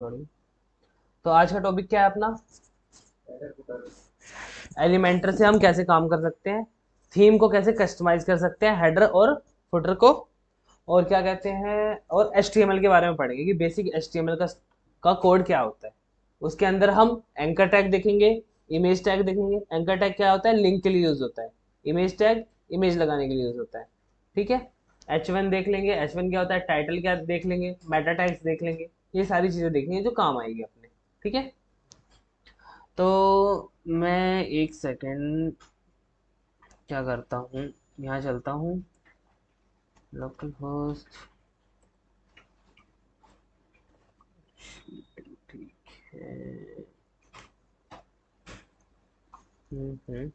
Sorry. तो आज का टॉपिक क्या है अपना? एलिमेंटर से हम कैसे काम कर सकते हैं, थीम को कैसे कस्टमाइज कर सकते हैं, हेडर और फुटर को, और क्या कहते हैं, और HTML के बारे में पढ़ेंगे कि बेसिक HTML का कोड क्या होता है। उसके अंदर हम एंकर टैग देखेंगे, इमेज टैग देखेंगे। एंकर टैग क्या होता है? लिंक के लिए यूज होता है। इमेज टैग इमेज लगाने के लिए यूज होता है। ठीक है। H1 देख लेंगे। H1 क्या होता है? टाइटल क्या देख लेंगे, मेटा टैग्स देख लेंगे। ये सारी चीजें देखेंगे जो काम आएगी अपने। ठीक है। तो मैं एक सेकंड क्या करता हूँ, यहाँ चलता हूँ। Local host. ठीक है। हम्म।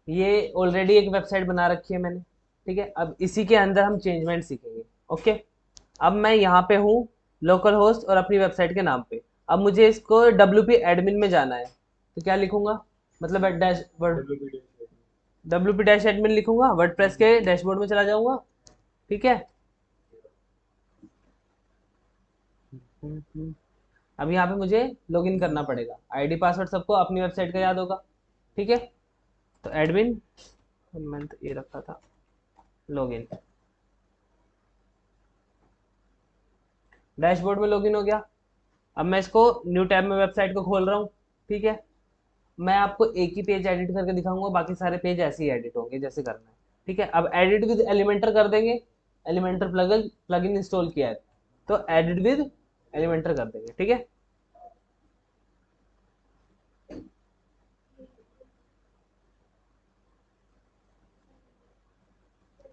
ये ऑलरेडी एक वेबसाइट बना रखी है मैंने। ठीक है। अब इसी के अंदर हम चेंजमेंट सीखेंगे। ओके। अब मैं यहाँ पे हूँ, लोकल होस्ट और अपनी वेबसाइट के नाम पे। अब मुझे इसको WP एडमिन में जाना है, तो क्या लिखूंगा? मतलब dash word WP dash admin लिखूंगा, वर्डप्रेस के डैशबोर्ड में चला जाऊंगा। ठीक है। अब यहाँ पे मुझे लॉगिन करना पड़ेगा। आईडी पासवर्ड सबको अपनी वेबसाइट का याद होगा। ठीक है। तो एडमिन, मैंने तो ये रखा था, लॉगिन। डैशबोर्ड में लॉगिन हो गया। अब मैं इसको न्यू टैब में वेबसाइट को खोल रहा हूँ। ठीक है। मैं आपको एक ही पेज एडिट करके दिखाऊंगा, बाकी सारे पेज ऐसे ही एडिट होंगे जैसे करना है। ठीक है। अब एडिट विद एलिमेंटर कर देंगे। एलिमेंटर प्लगइन इंस्टॉल किया है, तो एडिट विद एलिमेंटर कर देंगे। ठीक है।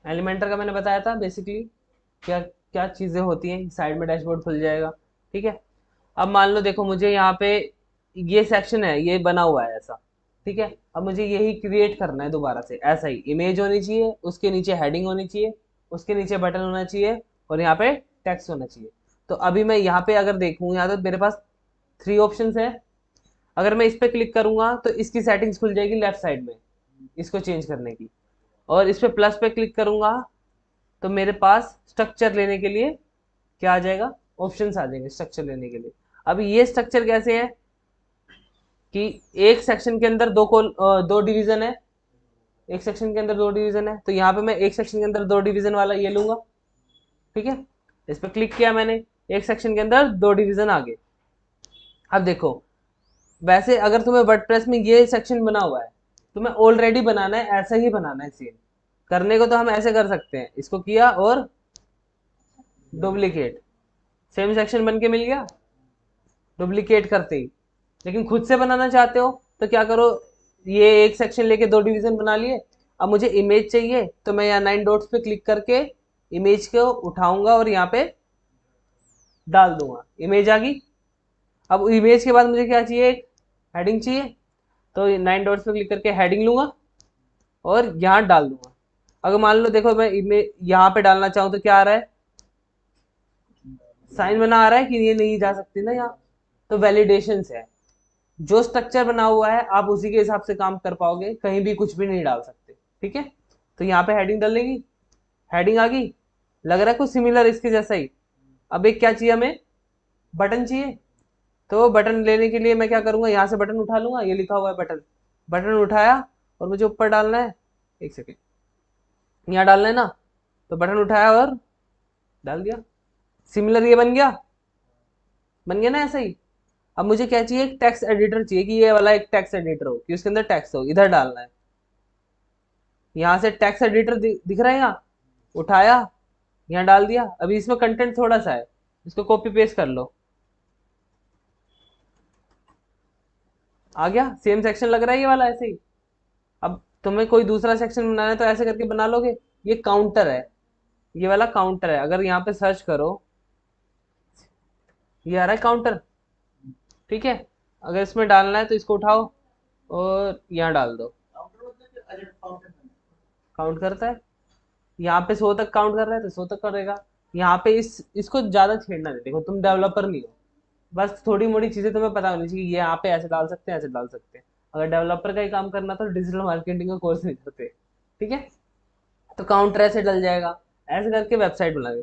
एलिमेंटर का मैंने बताया था बेसिकली क्या क्या चीज़ें होती हैं। साइड में डैशबोर्ड खुल जाएगा। ठीक है। अब मान लो, देखो मुझे यहाँ पे ये सेक्शन है, ये बना हुआ है ऐसा। ठीक है। अब मुझे यही क्रिएट करना है दोबारा से ऐसा ही। इमेज होनी चाहिए, उसके नीचे हेडिंग होनी चाहिए, उसके नीचे बटन होना चाहिए, और यहाँ पे टेक्स्ट होना चाहिए। तो अभी मैं यहाँ पे अगर देखूँ, यहाँ तो मेरे पास 3 ऑप्शंस है। अगर मैं इस पर क्लिक करूंगा तो इसकी सेटिंग्स खुल जाएगी लेफ्ट साइड में, इसको चेंज करने की। और इस पे प्लस पे क्लिक करूंगा तो मेरे पास स्ट्रक्चर लेने के लिए क्या आ जाएगा? ऑप्शंस आ जाएंगे स्ट्रक्चर लेने के लिए। अब ये स्ट्रक्चर कैसे है कि एक सेक्शन के अंदर दो डिवीजन है। एक सेक्शन के अंदर दो डिवीजन है, तो यहाँ पे मैं एक सेक्शन के अंदर दो डिवीजन वाला ये लूंगा। ठीक है। इस पर क्लिक किया मैंने, एक सेक्शन के अंदर दो डिवीजन आ गए। अब देखो, वैसे अगर तुम्हें वर्डप्रेस में ये सेक्शन बना हुआ है, तुम्हें ऑलरेडी बनाना है, ऐसा ही बनाना है सेम। करने को तो हम ऐसे कर सकते हैं, इसको किया और डुप्लीकेट, सेम सेक्शन बन के मिल गया डुप्लीकेट करते ही। लेकिन खुद से बनाना चाहते हो तो क्या करो, ये एक सेक्शन लेके दो डिवीजन बना लिए। अब मुझे इमेज चाहिए, तो मैं यहाँ 9 डॉट्स पे क्लिक करके इमेज को उठाऊंगा और यहाँ पे डाल दूंगा, इमेज आ गई। अब इमेज के बाद मुझे क्या चाहिए? एक हेडिंग चाहिए, तो 9 डॉट्स पे क्लिक करके हेडिंग लूंगा और यहाँ डाल दूंगा। अगर मान लो, देखो मैं इमेज यहाँ पे डालना चाहूँ तो क्या आ रहा है? साइन बना आ रहा है कि ये नहीं जा सकती ना यहाँ। तो वैलिडेशन है, जो स्ट्रक्चर बना हुआ है आप उसी के हिसाब से काम कर पाओगे, कहीं भी कुछ भी नहीं डाल सकते। ठीक है। तो यहाँ पे हेडिंग डालेगी, हेडिंग आ गई। लग रहा है कुछ सिमिलर इसके जैसा ही। अब एक क्या चाहिए हमें? बटन चाहिए। तो बटन लेने के लिए मैं क्या करूंगा, यहाँ से बटन उठा लूंगा, ये लिखा हुआ है बटन। बटन उठाया और मुझे ऊपर डालना है। एक सेकेंड, यहाँ डालना है ना, तो बटन उठाया और डाल दिया। सिमिलर ये बन गया, बन गया ना ऐसा ही। अब मुझे क्या चाहिए? एक टेक्स्ट एडिटर चाहिए, कि ये वाला एक टेक्स्ट एडिटर हो, कि उसके अंदर टेक्स्ट हो, इधर डालना है। यहाँ से टेक्स्ट एडिटर दिख रहा है यहाँ, उठाया, यहाँ डाल दिया। अभी इसमें कंटेंट थोड़ा सा है, इसको कॉपी पेस्ट कर लो, आ गया। सेम सेक्शन लग रहा है ये वाला ऐसे ही। अब तुम्हें कोई दूसरा सेक्शन बनाना है तो ऐसे करके बना लोगे। ये काउंटर है, ये वाला काउंटर है। अगर यहाँ पे सर्च करो, ये आ रहा है काउंटर। ठीक है। अगर इसमें डालना है तो इसको उठाओ और यहाँ डाल दो, काउंट करता है। यहाँ पे 100 तक काउंट कर रहा है तो 100 तक करेगा। यहाँ पे इसको ज्यादा छेड़ना नहीं। देखो तुम डेवलपर नहीं हो, बस थोड़ी मोड़ी चीजें तुम्हें पता होनी चाहिए, ये यहाँ पे ऐसे डाल सकते हैं, ऐसे डाल सकते हैं। अगर डेवलपर का ही काम करना तो डिजिटल मार्केटिंग का कोर्स नहीं करते। ठीक है। तो काउंटर ऐसे डल जाएगा, ऐसे करके वेबसाइट बनाओगे।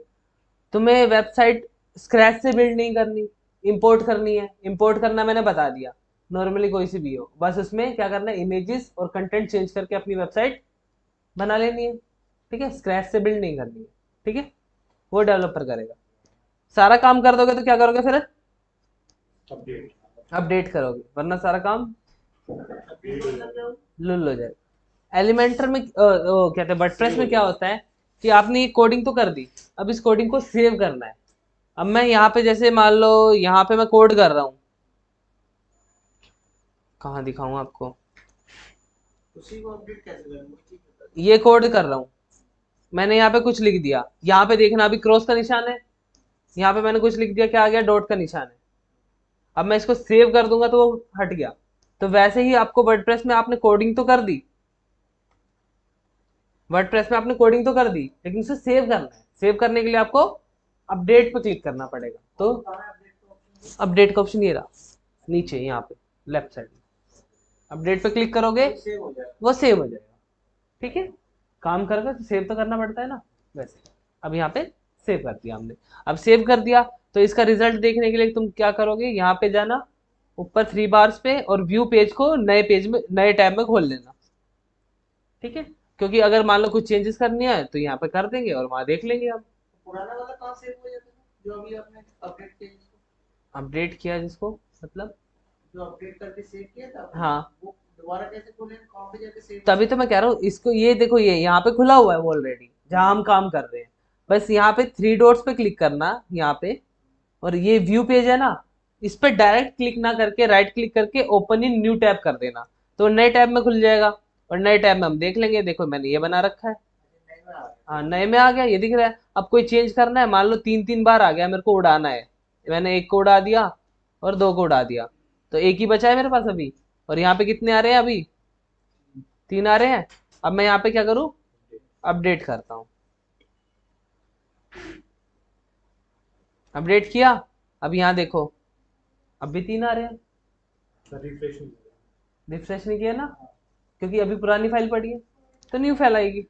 तुम्हें वेबसाइट स्क्रैच से बिल्ड नहीं करनी, इंपोर्ट करनी है। इंपोर्ट करना मैंने बता दिया, नॉर्मली कोई सी भी हो, बस उसमें क्या करना है, इमेजेस और कंटेंट चेंज करके अपनी वेबसाइट बना लेनी है। ठीक है, स्क्रैच से बिल्ड नहीं करनी है। ठीक है, वो डेवलपर करेगा। सारा काम कर दोगे तो क्या करोगे फिर, अपडेट करोगे, वरना सारा काम लुल हो जाएगा। एलिमेंटर में वो कहते हैं वर्डप्रेस में क्या होता है कि आपने ये कोडिंग तो कर दी, अब इस कोडिंग को सेव करना है। अब मैं यहाँ पे जैसे मान लो यहाँ पे मैं कोड कर रहा हूँ, कहाँ दिखाऊं आपको, उसी को अपडेट कैसे करेंगे? ये कोड कर रहा हूँ, मैंने यहाँ पे कुछ लिख दिया, यहाँ पे देखना अभी क्रॉस का निशान है, यहाँ पे मैंने कुछ लिख दिया, क्या आ गया, डॉट का निशान है। अब मैं इसको सेव कर दूंगा तो वो हट गया। तो वैसे ही आपको वर्डप्रेस में आपने कोडिंग तो कर दी, वर्डप्रेस में आपने कोडिंग तो कर दी, लेकिन उसे सेव करना है। सेव करने के लिए आपको अपडेट पे क्लिक करना पड़ेगा। तो अपडेट का ऑप्शन ये रहा नीचे यहाँ पे लेफ्ट साइड में, अपडेट पे क्लिक करोगे वो सेव हो जाएगा। ठीक है, काम करेगा तो सेव तो करना पड़ता है ना, वैसे। अब यहाँ पे सेव कर दिया हमने। अब सेव कर दिया तो इसका रिजल्ट देखने के लिए तुम क्या करोगे, यहाँ पे जाना ऊपर 3 बार्स पे और व्यू पेज को नए पेज में, नए टैब में खोल लेना। ठीक है, क्योंकि अगर मान लो कुछ चेंजेस करनी है तो यहाँ पे कर देंगे और वहां देख लेंगे। अब पुराना वाला कहाँ सेव हो जाता है जो अभी आपने अपडेट किया जिसको? अपडेट किया जिसको मतलब, जो अपडेट करके सेव किया था आपने, हाँ वो दोबारा कैसे खोलें, कहाँ पे जाके सेव? तभी तो मैं कह रहा हूँ इसको, ये देखो ये यहाँ पे खुला हुआ है ऑलरेडी जहाँ हम काम कर रहे हैं। बस यहाँ पे 3 डॉट्स पे क्लिक करना यहाँ पे, और ये व्यू पेज है ना, इस पे डायरेक्ट क्लिक ना करके राइट क्लिक करके ओपन इन न्यू टैब कर देना, तो नए टैब में खुल जाएगा। और नए टैब में हम देख लेंगे, देखो मैंने ये बना रखा है। हाँ नए में आ गया, ये दिख रहा है। अब कोई चेंज करना है, मान लो 3 3 बार आ गया, मेरे को उड़ाना है, मैंने एक को उड़ा दिया और 2 को उड़ा दिया, तो एक ही बचा है मेरे पास अभी। और यहाँ पे कितने आ रहे हैं अभी, 3 आ रहे हैं। अब मैं यहाँ पे क्या करूँ, अपडेट करता हूँ, अपडेट किया। अब यहाँ देखो अब भी 3 आ रहे हैं। रिफ्रेश नहीं किया ना, क्योंकि अभी पुरानी फाइल पड़ी है, तो न्यू फाइल आएगी।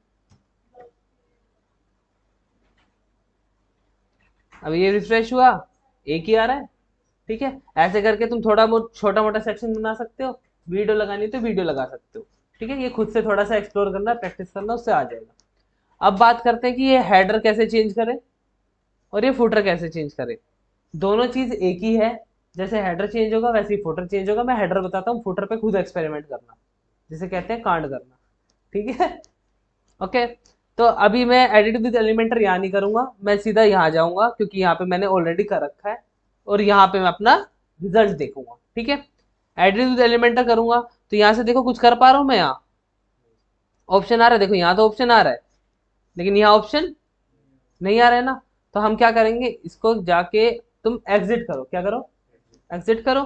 अब ये रिफ्रेश हुआ, एक ही आ रहा है। ठीक है, ऐसे करके तुम थोड़ा बहुत छोटा मोटा सेक्शन बना सकते हो, वीडियो लगानी तो वीडियो लगा सकते हो। ठीक है, ये खुद से थोड़ा सा एक्सप्लोर करना, प्रैक्टिस करना, उससे आ जाएगा। अब बात करते हैं कि ये हेडर कैसे चेंज करें और ये फुटर कैसे चेंज करें। दोनों चीज एक ही है, जैसे हेडर चेंज होगा वैसे ही फुटर चेंज होगा। मैं हेडर बताता हूँ, फुटर पे खुद एक्सपेरिमेंट करना, जिसे कहते हैं कांड करना। ठीक है, ओके। तो अभी मैं एडिट विद एलिमेंटर यहाँ नहीं करूंगा, मैं सीधा यहाँ जाऊंगा, क्योंकि यहाँ पे मैंने ऑलरेडी कर रखा है, और यहाँ पे मैं अपना रिजल्ट देखूंगा। ठीक है, एडिट विद एलिमेंटर करूंगा तो यहाँ से देखो कुछ कर पा रहा हूँ मैं, यहाँ ऑप्शन आ रहा है, देखो यहाँ तो ऑप्शन आ रहा है, लेकिन यहाँ ऑप्शन नहीं आ रहा है ना। तो हम क्या करेंगे, इसको जाके तुम एग्जिट करो, क्या करो, एग्जिट करो।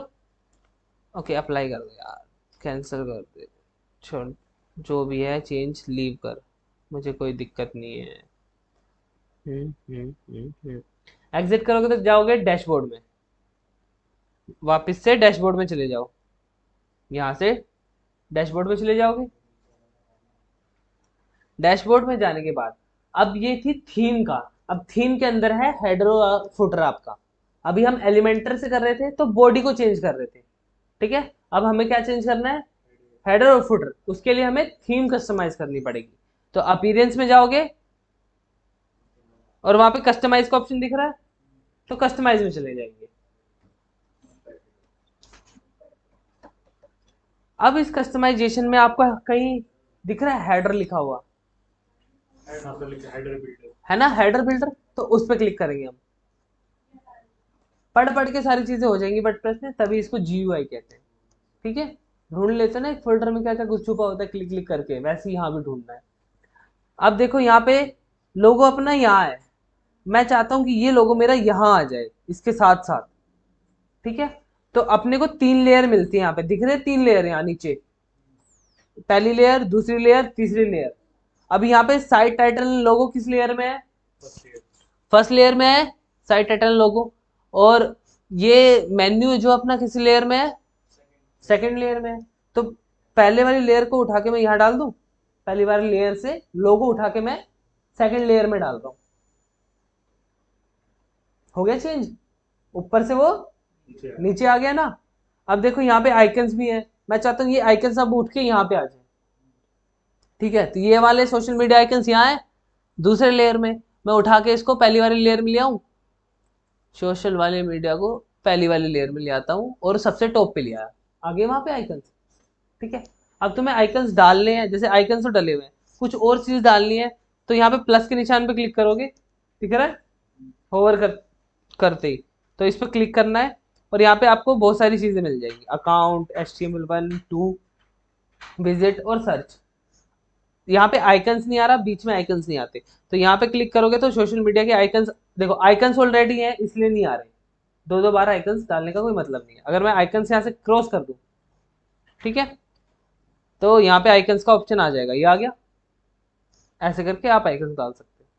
ओके, अप्लाई कर दो यार, कैंसिल कर दे, छोड़, जो भी है चेंज लीव कर, मुझे कोई दिक्कत नहीं है। एग्जिट करोगे तो जाओगे डैशबोर्ड में, वापस से डैशबोर्ड में चले जाओ, यहाँ से डैशबोर्ड में चले जाओगे। डैशबोर्ड में जाने के बाद अब ये थी थीम का, अब थीम के अंदर है हेडर और फुटर आपका। अभी हम एलिमेंटर से कर रहे थे तो बॉडी को चेंज कर रहे थे। ठीक है, अब हमें क्या चेंज करना है, हेडर और फुटर, उसके लिए हमें थीम कस्टमाइज करनी पड़ेगी। तो अपीयरेंस में जाओगे और वहां पे कस्टमाइज का ऑप्शन दिख रहा है, तो कस्टमाइज में चले जाएंगे। अब इस कस्टमाइजेशन में आपको कहीं दिख रहा है हेडर लिखा हुआ है ना, हेडर बिल्डर, तो उस पर क्लिक करेंगे हम। पढ़ पढ़ के सारी चीजें हो जाएंगी वर्डप्रेस में, तभी इसको जीयूआई कहते हैं। ठीक है, ढूंढ लेते हैं ना एक फोल्डर में क्या क्या कुछ छुपा होता है, क्लिक क्लिक करके, वैसे ही यहाँ भी ढूंढना है। अब देखो यहाँ पे लोगो अपना यहाँ है, मैं चाहता हूँ कि ये लोगो मेरा यहाँ आ जाए इसके साथ साथ। ठीक है, तो अपने को 3 लेयर मिलती है यहाँ पे, दिख रहे हैं 3 लेयर यहाँ नीचे, पहली लेयर, दूसरी लेयर, तीसरी लेयर। अब यहाँ पे साइड टाइटल लोगो किस लेयर में है, फर्स्ट लेयर में है साइड टाइटल लोगो। और ये मेन्यू जो अपना किस लेयर में है, सेकंड लेयर में है। तो पहले वाली लेयर को उठा के मैं यहाँ डाल दूं, पहली वाली लेयर से लोगो उठा के मैं सेकंड लेयर में डाल रहा हूँ। हो गया चेंज, ऊपर से वो नीचे आ गया ना। अब देखो यहाँ पे आइकन्स भी है, मैं चाहता हूँ ये आइकन्स अब उठ के यहाँ पे आ जाए। ठीक है, तो ये वाले सोशल मीडिया आइकन्स यहाँ है दूसरे लेयर में, मैं उठा के इसको पहली वाली लेयर में ले आऊँ, सोशल वाले मीडिया को पहली वाली लेयर में ले आता हूँ और सबसे टॉप पे ले आया, आगे वहां पे आइकन्स। ठीक है, अब तुम्हें आइकन्स डालने हैं, जैसे आइकन्स तो डले हुए हैं, कुछ और चीज डालनी है, तो यहाँ पे प्लस के निशान पे क्लिक करोगे, ठीक है, होवर करते ही तो इस पर क्लिक करना है, और यहाँ पे आपको बहुत सारी चीजें मिल जाएगी, अकाउंट, HTML1 2 विजिट और सर्च। यहाँ पे आइकन्स नहीं आ रहा, बीच में आइकन्स नहीं आते, तो यहाँ पे क्लिक करोगे तो सोशल मीडिया के आइकन्स, देखो आइकन्स ऑलरेडी हैं इसलिए नहीं आ रहे, दो दो बार आइकन्स डालने का कोई मतलब नहीं है। अगर मैं आइकन्स यहाँ से क्रॉस कर दूं, ठीक है, तो यहाँ पे आइकन्स का ऑप्शन आ जाएगा, ये आ गया, ऐसे करके आप आइकन्स डाल सकते हो,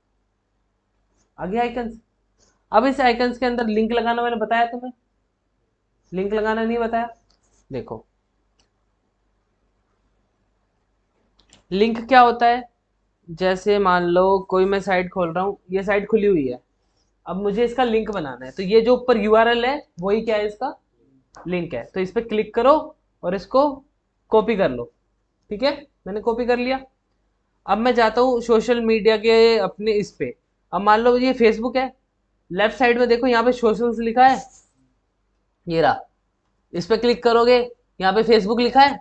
आ गया आइकन्स। अब इस आइकन्स के अंदर लिंक लगाना मैंने बताया तुम्हें, लिंक लगाना नहीं बताया, देखो लिंक क्या होता है, जैसे मान लो कोई मैं साइट खोल रहा हूँ, ये साइट खुली हुई है, अब मुझे इसका लिंक बनाना है, तो ये जो ऊपर URL है वही क्या है, इसका लिंक है, तो इस पर क्लिक करो और इसको कॉपी कर लो। ठीक है, मैंने कॉपी कर लिया। अब मैं जाता हूँ सोशल मीडिया के अपने इस पे, अब मान लो ये फेसबुक है, लेफ्ट साइड में देखो यहाँ पे सोशल्स लिखा है, ये रहा, इस पे क्लिक करोगे, यहाँ पे फेसबुक लिखा है,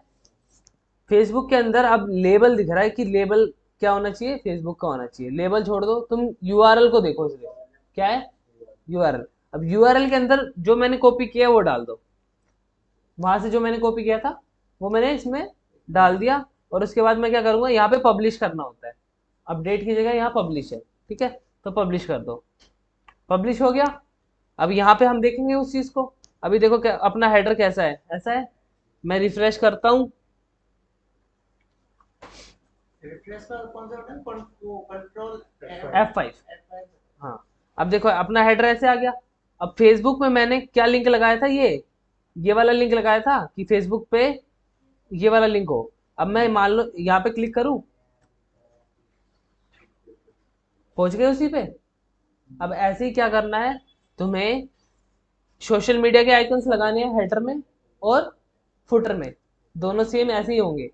फेसबुक के अंदर अब लेबल दिख रहा है कि लेबल क्या होना चाहिए, फेसबुक का होना चाहिए, लेबल छोड़ दो, तुम URL को देखो, इसलिए क्या है URL। अब URL के अंदर जो मैंने कॉपी किया वो डाल दो, वहां से जो मैंने कॉपी किया था वो मैंने इसमें डाल दिया, और उसके बाद मैं क्या करूंगा, यहाँ पे पब्लिश करना होता है, अपडेट की जगह यहाँ पब्लिश है, ठीक है, तो पब्लिश कर दो, पब्लिश हो गया। अब यहाँ पे हम देखेंगे उस चीज को, अभी देखो क्या अपना हेडर कैसा है, ऐसा है, मैं रिफ्रेश करता हूँ, रिफ्रेश का कौन सा बटन, वो कंट्रोल F5, हाँ, अब देखो अपना हेडर ऐसे आ गया। अब फेसबुक में मैंने क्या लिंक लगाया था, ये वाला लिंक लगाया था कि फेसबुक पे ये वाला लिंक हो। अब मैं मान लो यहाँ पे क्लिक करूं, पहुंच गए उसी पे। अब ऐसे ही क्या करना है, तुम्हें सोशल मीडिया के आइकन्स लगाने हैं हेडर में और फुटर में, दोनों सेम ऐसे ही होंगे,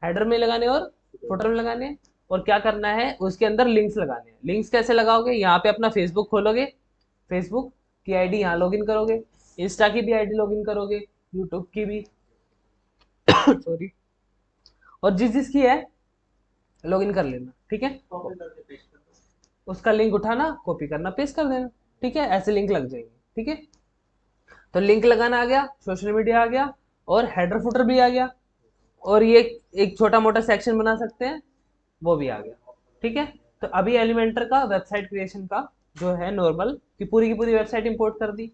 हेडर में लगाने और फुटर में लगाने हैं। और क्या करना है, उसके अंदर लिंक्स लगाने हैं। लिंक्स कैसे लगाओगे, यहाँ पे अपना फेसबुक खोलोगे, फेसबुक की आईडी यहाँ लॉगिन करोगे, इंस्टा की भी आईडी लॉगिन करोगे, यूट्यूब की भी सॉरी, और जिस जिसकी है लॉगिन कर लेना, ठीक है, कॉपी करके पेस्ट कर दो। उसका लिंक उठाना, कॉपी करना, पेस्ट कर देना, ठीक है, ऐसे लिंक लग जाएंगे। ठीक है, तो लिंक लगाना आ गया, सोशल मीडिया आ गया, और हेडर फुटर भी आ गया, और ये एक छोटा मोटा सेक्शन बना सकते हैं, वो भी आ गया। ठीक है, तो अभी एलिमेंटर का वेबसाइट क्रिएशन का जो है नॉर्मल की पूरी वेबसाइट इंपोर्ट कर दी,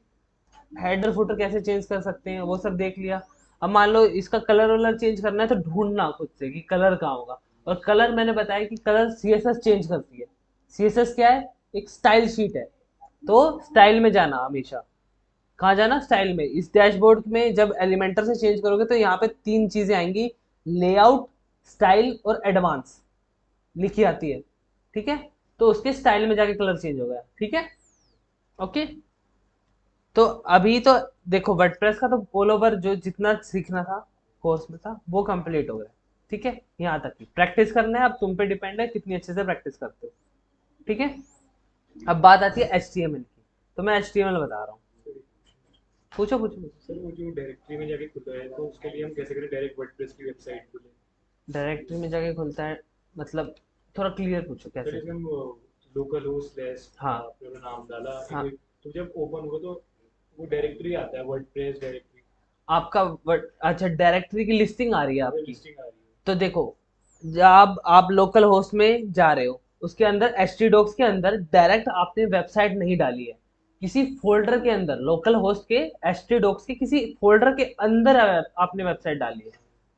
हेडर फुटर कैसे चेंज कर सकते हैं वो सब देख लिया। अब मान लो इसका कलर वलर चेंज करना है, तो ढूंढना खुद से कि कलर कहाँ होगा, और कलर मैंने बताया कि कलर CSS चेंज करती है। CSS क्या है, एक स्टाइल शीट है, तो स्टाइल में जाना हमेशा, कहाँ जाना, स्टाइल में। इस डैशबोर्ड में जब एलिमेंटर से चेंज करोगे तो यहाँ पे 3 चीजें आएंगी, लेआउट, स्टाइल और एडवांस लिखी आती है, ठीक है, तो उसके स्टाइल में जाके कलर चेंज हो गया। ठीक है, ओके, तो अभी तो देखो वर्डप्रेस का तो ऑल ओवर जो जितना सीखना था कोर्स में था वो कंप्लीट हो गया। ठीक है, यहाँ तक की प्रैक्टिस करना है, अब तुम पे डिपेंड है कितनी अच्छे से प्रैक्टिस करते हो। ठीक है, अब बात आती है HTML की, तो मैं HTML बता रहा हूँ, पूछो पूछो पूछो। सर वो जो डायरेक्टरी में जाके खुलता है तो उसके लिए हम कैसे करें, डायरेक्ट वर्डप्रेस की वेबसाइट खोलें? डायरेक्टरी में जाके खुलता है मतलब, थोड़ा क्लियर पूछो सर कैसे। इसमें हम लोकल होस्ट स्लैश हाँ अपना नाम डाला, हाँ, तो जब ओपन होगा तो वो डायरेक्टरी आता है, वर्डप्रेस डायरेक्टरी, आपका अच्छा डायरेक्टरी की लिस्टिंग आ रही है वो आपकी, लिस्टिंग आ रही है। तो देखो जब आप लोकल होस्ट में जा रहे हो, उसके अंदर htdocs के अंदर डायरेक्ट आपने वेबसाइट नहीं डाली है, किसी फोल्डर के अंदर, लोकल होस्ट के htdocs के किसी फोल्डर के अंदर आपने वेबसाइट डाली है।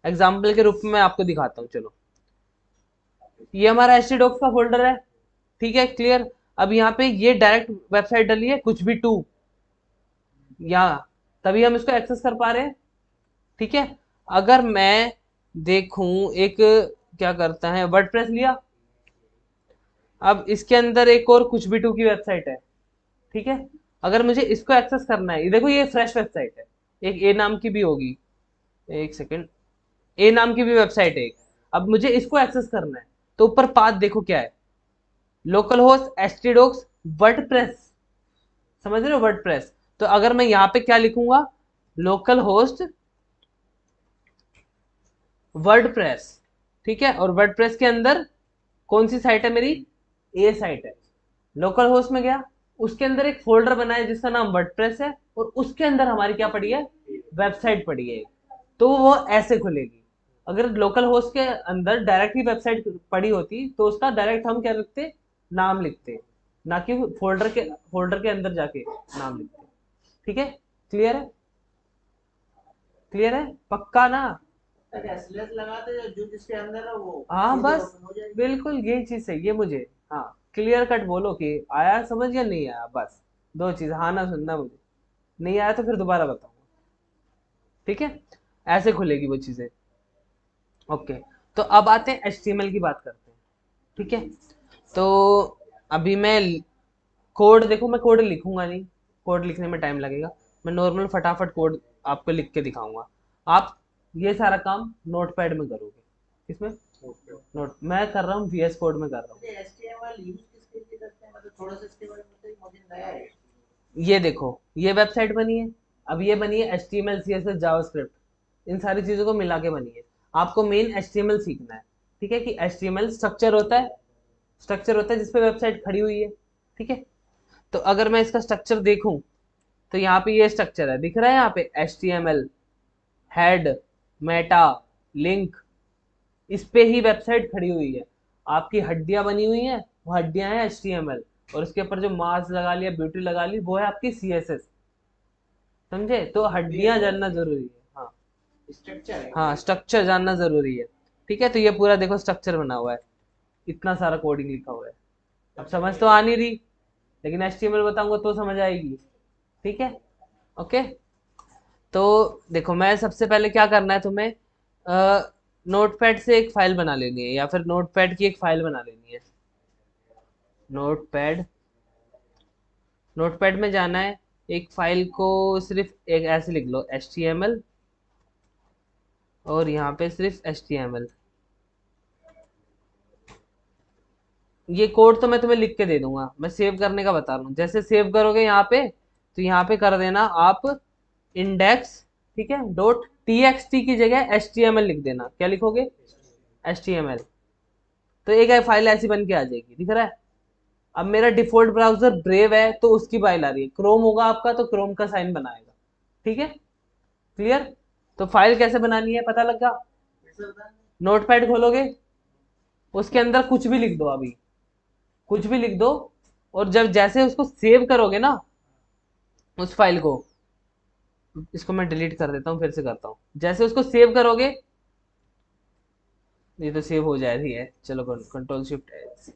एग्जाम्पल के रूप में मैं आपको दिखाता हूँ, चलो ये हमारा htdocs का फोल्डर है, ठीक है, क्लियर। अब यहाँ पे ये डायरेक्ट वेबसाइट डाली है कुछ भी 2, यहाँ तभी हम इसको एक्सेस कर पा रहे हैं। ठीक है, अगर मैं देखूं एक क्या करता है, वर्डप्रेस लिया, अब इसके अंदर एक और कुछ भी 2 की वेबसाइट है, ठीक है, अगर मुझे इसको एक्सेस करना है, ये देखो ये फ्रेश वेबसाइट है, एक ए नाम की भी होगी, एक सेकेंड, ए नाम की भी वेबसाइट है एक। अब मुझे इसको एक्सेस करना है, तो ऊपर पाथ देखो क्या है, लोकल होस्ट एचटीडॉक्स वर्डप्रेस, समझ रहे हो वर्डप्रेस। तो अगर मैं यहाँ पे क्या लिखूंगा, लोकल होस्ट वर्डप्रेस, ठीक है, और वर्डप्रेस के अंदर कौन सी साइट है मेरी, ए साइट है। लोकल होस्ट में गया, उसके अंदर एक फोल्डर बना है जिसका नाम वर्डप्रेस है, और उसके अंदर हमारी क्या पड़ी है, वेबसाइट पड़ी है। तो वो ऐसे खुलेगी। अगर लोकल होस्ट के अंदर डायरेक्ट ही वेबसाइट पड़ी होती तो उसका डायरेक्ट हम क्या लिखते, नाम लिखते, ना कि फोल्डर के अंदर जाके नाम लिखते। ठीक है, क्लियर है, क्लियर है, पक्का ना। स्लैश लगाते जो जिसके अंदर है वो हाँ सीधे बस, ओपन हो जाएगी। बिल्कुल यही चीज चाहिए मुझे। हाँ, क्लियर कट बोलो कि आया समझ या नहीं आया, बस दो चीज, हाँ ना सुनना मुझे, नहीं आया तो फिर दोबारा बताऊंगा। ठीक है, ऐसे खुलेगी वो चीजें। ओके, तो अब आते हैं HTML की बात करते हैं। ठीक है, तो अभी मैं कोड, देखो मैं कोड लिखूंगा नहीं, कोड लिखने में टाइम लगेगा, मैं नॉर्मल फटाफट कोड आपको लिख के दिखाऊंगा। आप ये सारा काम नोटपैड में करोगे, किसमें, ओके। नोट, मैं कर रहा हूँ VS कोड में कर रहा हूँ। ये HTML यूज किसके लिए करते हैं, मतलब थोड़ा सा इसके बारे में बताइए, मुझे नया है। ये देखो, ये वेबसाइट बनी है, अब ये बनी है HTML CSS जावास्क्रिप्ट, इन सारी चीज़ों को मिला के बनी है। आपको मेन HTML सीखना है। ठीक है, कि HTML स्ट्रक्चर होता है, स्ट्रक्चर होता है जिसपे वेबसाइट खड़ी हुई है। ठीक है, तो अगर मैं इसका स्ट्रक्चर देखूं, तो यहाँ पे ये स्ट्रक्चर है, दिख रहा है यहाँ पे HTML हेड, मेटा, लिंक, इस पे ही वेबसाइट खड़ी हुई है। आपकी हड्डियां बनी हुई हैं, वो हड्डियां हैं HTML, और उसके ऊपर जो मार्क्स लगा लिया, ब्यूटी लगा ली, वो है आपकी CSS। समझे, तो हड्डियां जानना जरूरी है। हाँ, स्ट्रक्चर है। हाँ स्ट्रक्चर जानना जरूरी है। ठीक है, तो ये पूरा देखो स्ट्रक्चर बना हुआ है, इतना सारा कोडिंग लिखा हुआ है। अब समझ तो आ नहीं रही, लेकिन HTML बताऊंगा तो समझ आएगी। ठीक है, ओके। तो देखो, मैं सबसे पहले क्या करना है तुम्हें, नोटपैड से एक फाइल बना लेनी है, या फिर नोटपैड की एक फाइल बना लेनी है। नोटपैड, नोटपैड में जाना है, एक फाइल को सिर्फ एक ऐसे लिख लो HTML, और यहाँ पे सिर्फ HTML। ये कोड तो मैं तुम्हें लिख के दे दूंगा, मैं सेव करने का बता रहा हूँ। जैसे सेव करोगे यहाँ पे, तो यहाँ पे कर देना आप इंडेक्स, ठीक है, .txt की जगह HTML लिख देना। क्या लिखोगे, HTML। तो एक फाइल ऐसी बन के आ जाएगी, दिख रहा है। अब मेरा डिफॉल्ट ब्राउजर ब्रेव है, तो उसकी फाइल आ रही है, क्रोम होगा आपका तो क्रोम का साइन बनाएगा। ठीक है, क्लियर। तो फाइल कैसे बनानी है पता लगा। नोटपैड खोलोगे, उसके अंदर कुछ भी लिख दो, अभी कुछ भी लिख दो, और जब जैसे उसको सेव करोगे ना, उस फाइल को, इसको मैं डिलीट कर देता हूँ, फिर से करता हूँ। जैसे उसको सेव करोगे, ये तो सेव हो जा रही है, चलो कंट्रोल शिफ्ट,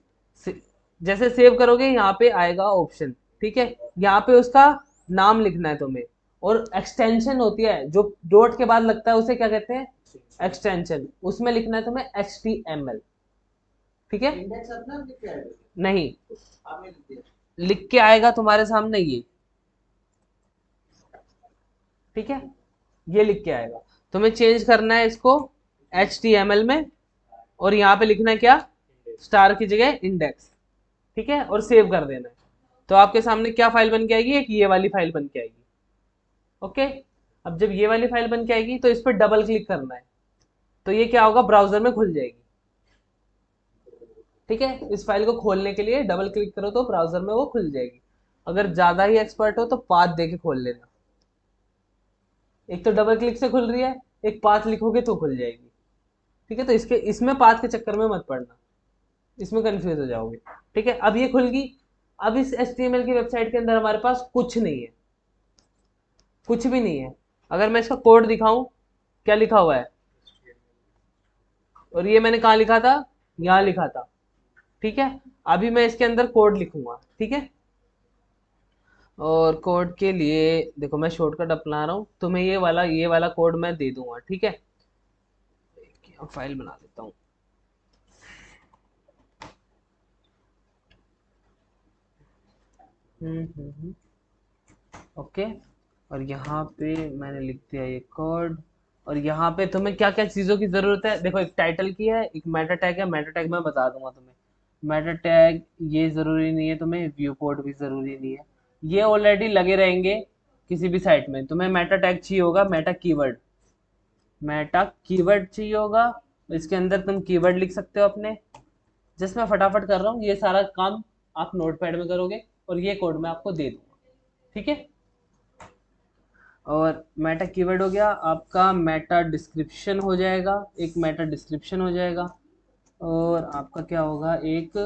जैसे सेव करोगे यहाँ पे आएगा ऑप्शन। ठीक है, यहाँ पे उसका नाम लिखना है तुम्हें, और एक्सटेंशन होती है जो डॉट के बाद लगता है, उसे क्या कहते हैं, एक्सटेंशन, उसमें लिखना है तुम्हें HTML। ठीक है, इंडेक्स अपना लिख के आएगा, नहीं, आपने लिख दिया। लिख के आएगा तुम्हारे सामने ये। ठीक है, ये लिख के आएगा, तुम्हें चेंज करना है इसको HTML में, और यहाँ पे लिखना है क्या, स्टार की जगह इंडेक्स। ठीक है, और सेव कर देना है। तो आपके सामने क्या फाइल बन के आएगी, एक ये वाली फाइल बन के आएगी। ओके, अब जब ये वाली फाइल बन के आएगी, तो इस पर डबल क्लिक करना है, तो ये क्या होगा, ब्राउजर में खुल जाएगी। ठीक है, इस फाइल को खोलने के लिए डबल क्लिक करो तो ब्राउजर में वो खुल जाएगी। अगर ज्यादा ही एक्सपर्ट हो तो पाथ दे के खोल लेना, एक तो डबल क्लिक से खुल रही है, एक पाथ लिखोगे तो खुल जाएगी। ठीक है, तो इसके इसमें पाथ के चक्कर में मत पड़ना, इसमें कंफ्यूज हो जाओगे। ठीक है, अब ये खुल गई। अब इस HTML की वेबसाइट के अंदर हमारे पास कुछ नहीं है, कुछ भी नहीं है। अगर मैं इसका कोड दिखाऊं, क्या लिखा हुआ है, और ये मैंने कहा लिखा था, यहाँ लिखा था। ठीक है, अभी मैं इसके अंदर कोड लिखूंगा। ठीक है, और कोड के लिए देखो मैं शॉर्टकट अपना रहा हूँ, तुम्हें ये वाला कोड मैं दे दूंगा। ठीक है, फाइल बना देता हूँ। हम्म हम्म हम्म। ओके। और यहाँ पे मैंने लिख दिया ये कोड। और यहाँ पे तुम्हें क्या क्या चीज़ों की ज़रूरत है, देखो एक टाइटल की है, एक मेटा टैग है, मेटा टैग मैं बता दूंगा तुम्हें। मेटा टैग ये ज़रूरी नहीं है, तुम्हें व्यू पोर्ट भी ज़रूरी नहीं है, ये ऑलरेडी लगे रहेंगे किसी भी साइट में। तुम्हें मेटा टैग चाहिए होगा, मेटा कीवर्ड, मेटा कीवर्ड चाहिए होगा। इसके अंदर तुम कीवर्ड लिख सकते हो अपने। जस्ट मैं फटाफट कर रहा हूँ, ये सारा काम आप नोटपैड में करोगे और ये कोड मैं आपको दे दूंगा, ठीक है। और मेटा कीवर्ड हो गया आपका, मेटा डिस्क्रिप्शन हो जाएगा, एक मेटा डिस्क्रिप्शन हो जाएगा। और आपका क्या होगा, एक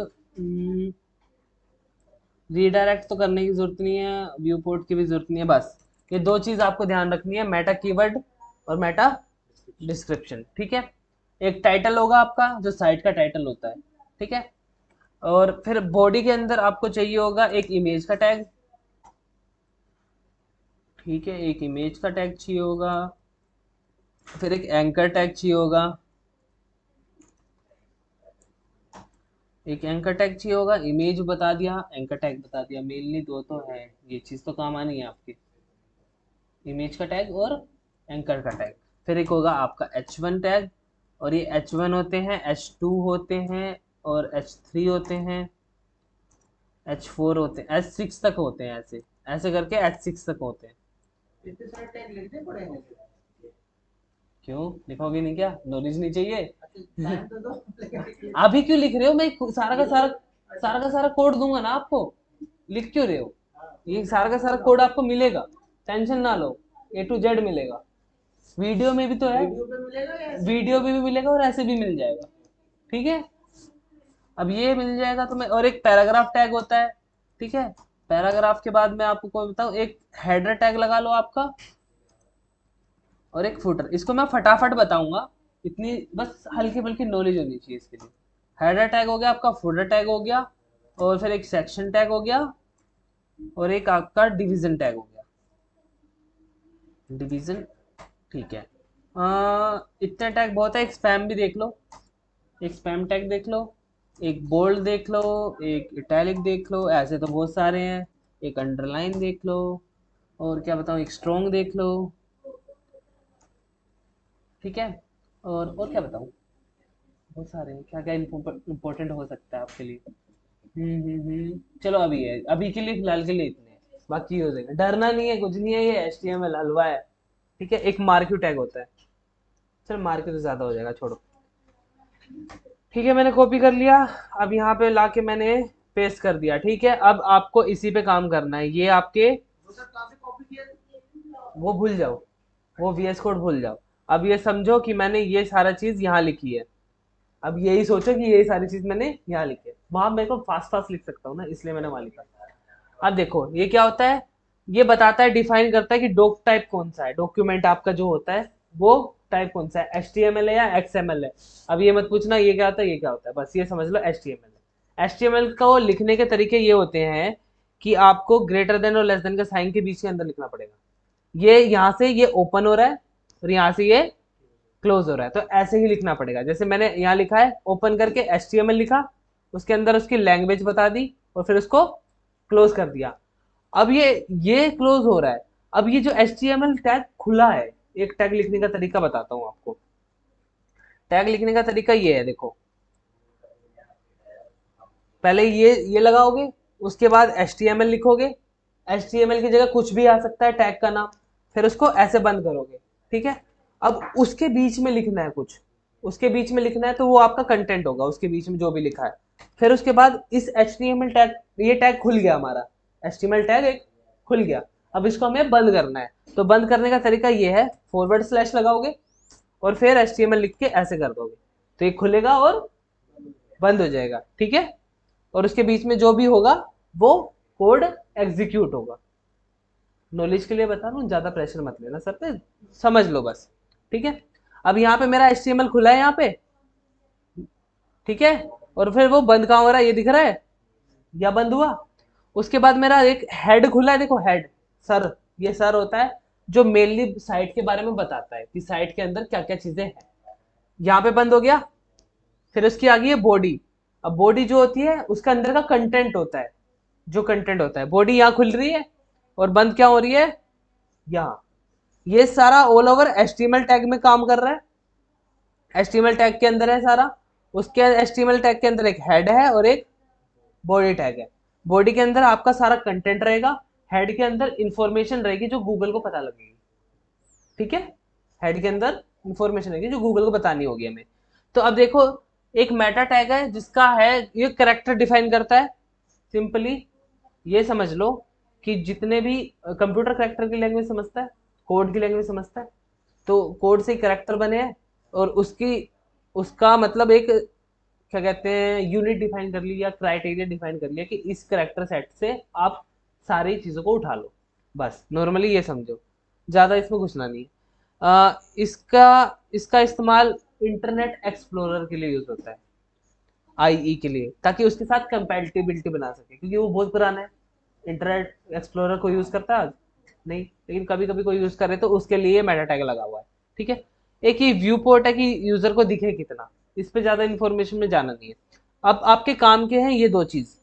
रीडायरेक्ट तो करने की जरूरत नहीं है, व्यू पोर्ट की भी जरूरत नहीं है, बस ये दो चीज आपको ध्यान रखनी है, मेटा कीवर्ड और मेटा डिस्क्रिप्शन, ठीक है। एक टाइटल होगा आपका जो साइट का टाइटल होता है, ठीक है। और फिर बॉडी के अंदर आपको चाहिए होगा एक इमेज का टैग, ठीक है, एक इमेज का टैग चाहिए होगा। फिर एक एंकर टैग चाहिए होगा, एक एंकर टैग चाहिए होगा। इमेज बता दिया, एंकर टैग बता दिया, मेनली दो तो है, ये चीज़ तो काम आनी है आपकी, इमेज का टैग और एंकर का टैग। फिर एक होगा आपका H1 टैग, और ये H1 होते हैं, H2 होते हैं, और H3 होते हैं, H4 होते हैं, H6 तक होते हैं, ऐसे ऐसे करके H6 तक होते हैं। इतने सारे टैग लिखने पड़ेंगे? क्यों लिखोगे नहीं क्या, नॉलेज नहीं चाहिए? अच्छा टाइम तो दो लेकिन अभी क्यों लिख रहे हो, मैं सारा का सारा, सारा का सारा कोड दूंगा ना आपको, लिख क्यों रहे हो? ये सारा का सारा कोड आपको मिलेगा, टेंशन ना लो, A to Z मिलेगा। वीडियो में भी तो है, वीडियो पे मिलेगा या ऐसे वीडियो मिलेगा? में भी मिलेगा और ऐसे भी मिल जाएगा, ठीक है। अब ये मिल जाएगा तुम्हें। और एक पैराग्राफ टैग होता है, ठीक है। पैराग्राफ के बाद मैं आपको कोई बताऊं, एक हेडर टैग लगा लो आपका, और एक फुटर। इसको मैं फटाफट बताऊंगा, इतनी बस हल्की फुल्की नॉलेज होनी चाहिए इसके लिए। हेडर टैग हो गया आपका, फुटर टैग हो गया, और फिर एक सेक्शन टैग हो गया, और एक आपका डिवीजन टैग हो गया, डिवीजन, ठीक है। इतने टैग बहुत है। एक स्पैम भी देख लो, एक स्पैम टैग देख लो, एक बोल्ड देख लो, एक इटैलिक देख लो, ऐसे तो बहुत सारे हैं। एक अंडरलाइन देख लो, और क्या बताऊँ, एक स्ट्रॉन्ग देख लो, ठीक है। और क्या बताऊँ, बहुत सारे हैं, क्या क्या इम्पोर्टेंट हो सकता है आपके लिए। चलो अभी है, अभी के लिए फिलहाल के लिए इतने हैं, बाकी हो जाएगा, डरना नहीं है, कुछ नहीं है, ये HTML हलवा है, ठीक है। एक मार्क्यू टैग होता है, चल मार्क्यू तो ज्यादा हो जाएगा, छोड़ो, ठीक है। मैंने कॉपी कर लिया, अब यहाँ पे लाके मैंने पेस्ट कर दिया, ठीक है। अब आपको इसी पे काम करना है, ये आपके, वो सर कहाँ से कॉपी किया वो भूल जाओ, वो VS कोड भूल जाओ। अब ये समझो कि मैंने ये सारा चीज यहाँ लिखी है, अब यही सोचो कि ये सारी चीज मैंने यहाँ लिखी है, वहां मेरे को फास्ट फास्ट लिख सकता हूँ ना, इसलिए मैंने वहां लिखा। अब देखो ये क्या होता है, ये बताता है, डिफाइन करता है कि डॉक टाइप कौन सा है, डॉक्यूमेंट आपका जो होता है वो टाइप कौन सा है, HTML है या XML है। अब ये मत पूछना ये क्या होता है, ये क्या होता है, बस ये समझ लो HTML है। HTML को लिखने के तरीके ये होते हैं कि आपको ग्रेटर देन और लेस देन का साइन के बीच के अंदर लिखना पड़ेगा। ये यहाँ से ये ओपन हो रहा है और यहाँ से ये क्लोज हो रहा है, तो ऐसे ही लिखना पड़ेगा। जैसे मैंने यहाँ लिखा है, ओपन करके HTML लिखा, उसके अंदर उसकी लैंग्वेज बता दी, और फिर उसको क्लोज कर दिया। अब ये क्लोज हो रहा है। अब ये जो HTML टैग खुला है, एक टैग लिखने का तरीका बताता हूँ आपको। टैग लिखने का तरीका ये है, देखो, पहले ये लगाओगे, उसके बाद HTML लिखोगे, HTML की जगह कुछ भी आ सकता है टैग का नाम, फिर उसको ऐसे बंद करोगे, ठीक है। अब उसके बीच में लिखना है कुछ, उसके बीच में लिखना है, तो वो आपका कंटेंट होगा, उसके बीच में जो भी लिखा है। फिर उसके बाद इस HTML टैग, ये टैग खुल गया हमारा, HTML टैग एक खुल गया। अब इसको हमें बंद करना है, तो बंद करने का तरीका ये है, / लगाओगे और फिर HTML लिख के ऐसे कर दोगे, तो ये खुलेगा और बंद हो जाएगा, ठीक है। और उसके बीच में जो भी होगा वो कोड एग्जीक्यूट होगा। नॉलेज के लिए बता रहा हूँ, ज्यादा प्रेशर मत लेना सर पे, समझ लो बस, ठीक है। अब यहाँ पे मेरा HTML खुला है यहाँ पे, ठीक है। और फिर वो बंद कहाँ हो रहा है, ये दिख रहा है, या बंद हुआ। उसके बाद मेरा एक हेड खुला है, देखो हेड, सर, ये सर होता है जो मेनली साइट के बारे में बताता है कि साइट के अंदर क्या क्या चीजें हैं। यहाँ पे बंद हो गया। फिर उसकी आ गई है बॉडी। अब बॉडी जो होती है उसका अंदर का कंटेंट होता है, जो कंटेंट होता है, बॉडी यहाँ खुल रही है, और बंद क्या हो रही है यहाँ। ये सारा ऑल ओवर HTML टैग में काम कर रहा है, HTML टैग के अंदर है सारा। उसके HTML टैग के अंदर एक हेड है और एक बॉडी टैग है। बॉडी के अंदर आपका सारा कंटेंट रहेगा, हेड के अंदर इंफॉर्मेशन रहेगी जो गूगल को पता लगेगी, ठीक है। हेड के अंदर इंफॉर्मेशन रहेगी जो गूगल को बतानी होगी हमें। तो अब देखो, एक मेटा टैग है जिसका है, ये करेक्टर डिफाइन करता है। सिंपली ये समझ लो कि जितने भी कंप्यूटर करेक्टर की लैंग्वेज समझता है, कोड की लैंग्वेज समझता है, तो कोड से ही करेक्टर बने हैं, और उसका मतलब एक क्या कहते हैं यूनिट डिफाइन कर लिया, क्राइटेरिया डिफाइन कर लिया कि इस करेक्टर सेट से आप सारी चीज़ों को उठा लो। बस नॉर्मली ये समझो, ज़्यादा इसमें घुसना नहीं है। इसका इसका इस्तेमाल इंटरनेट एक्सप्लोरर के लिए यूज़ होता है, IE के लिए, ताकि उसके साथ कंपैटिबिलिटी बना सके, क्योंकि वो बहुत पुराना है। इंटरनेट एक्सप्लोरर को यूज़ करता है आज नहीं, लेकिन कभी कभी कोई यूज़ करे तो उसके लिए मेटा टैग लगा हुआ है, ठीक है। एक ही व्यू पोर्ट है कि यूज़र को दिखे कितना, इस पे ज़्यादा इन्फॉर्मेशन में जाना नहीं है। अब आपके काम के हैं ये दो चीज़,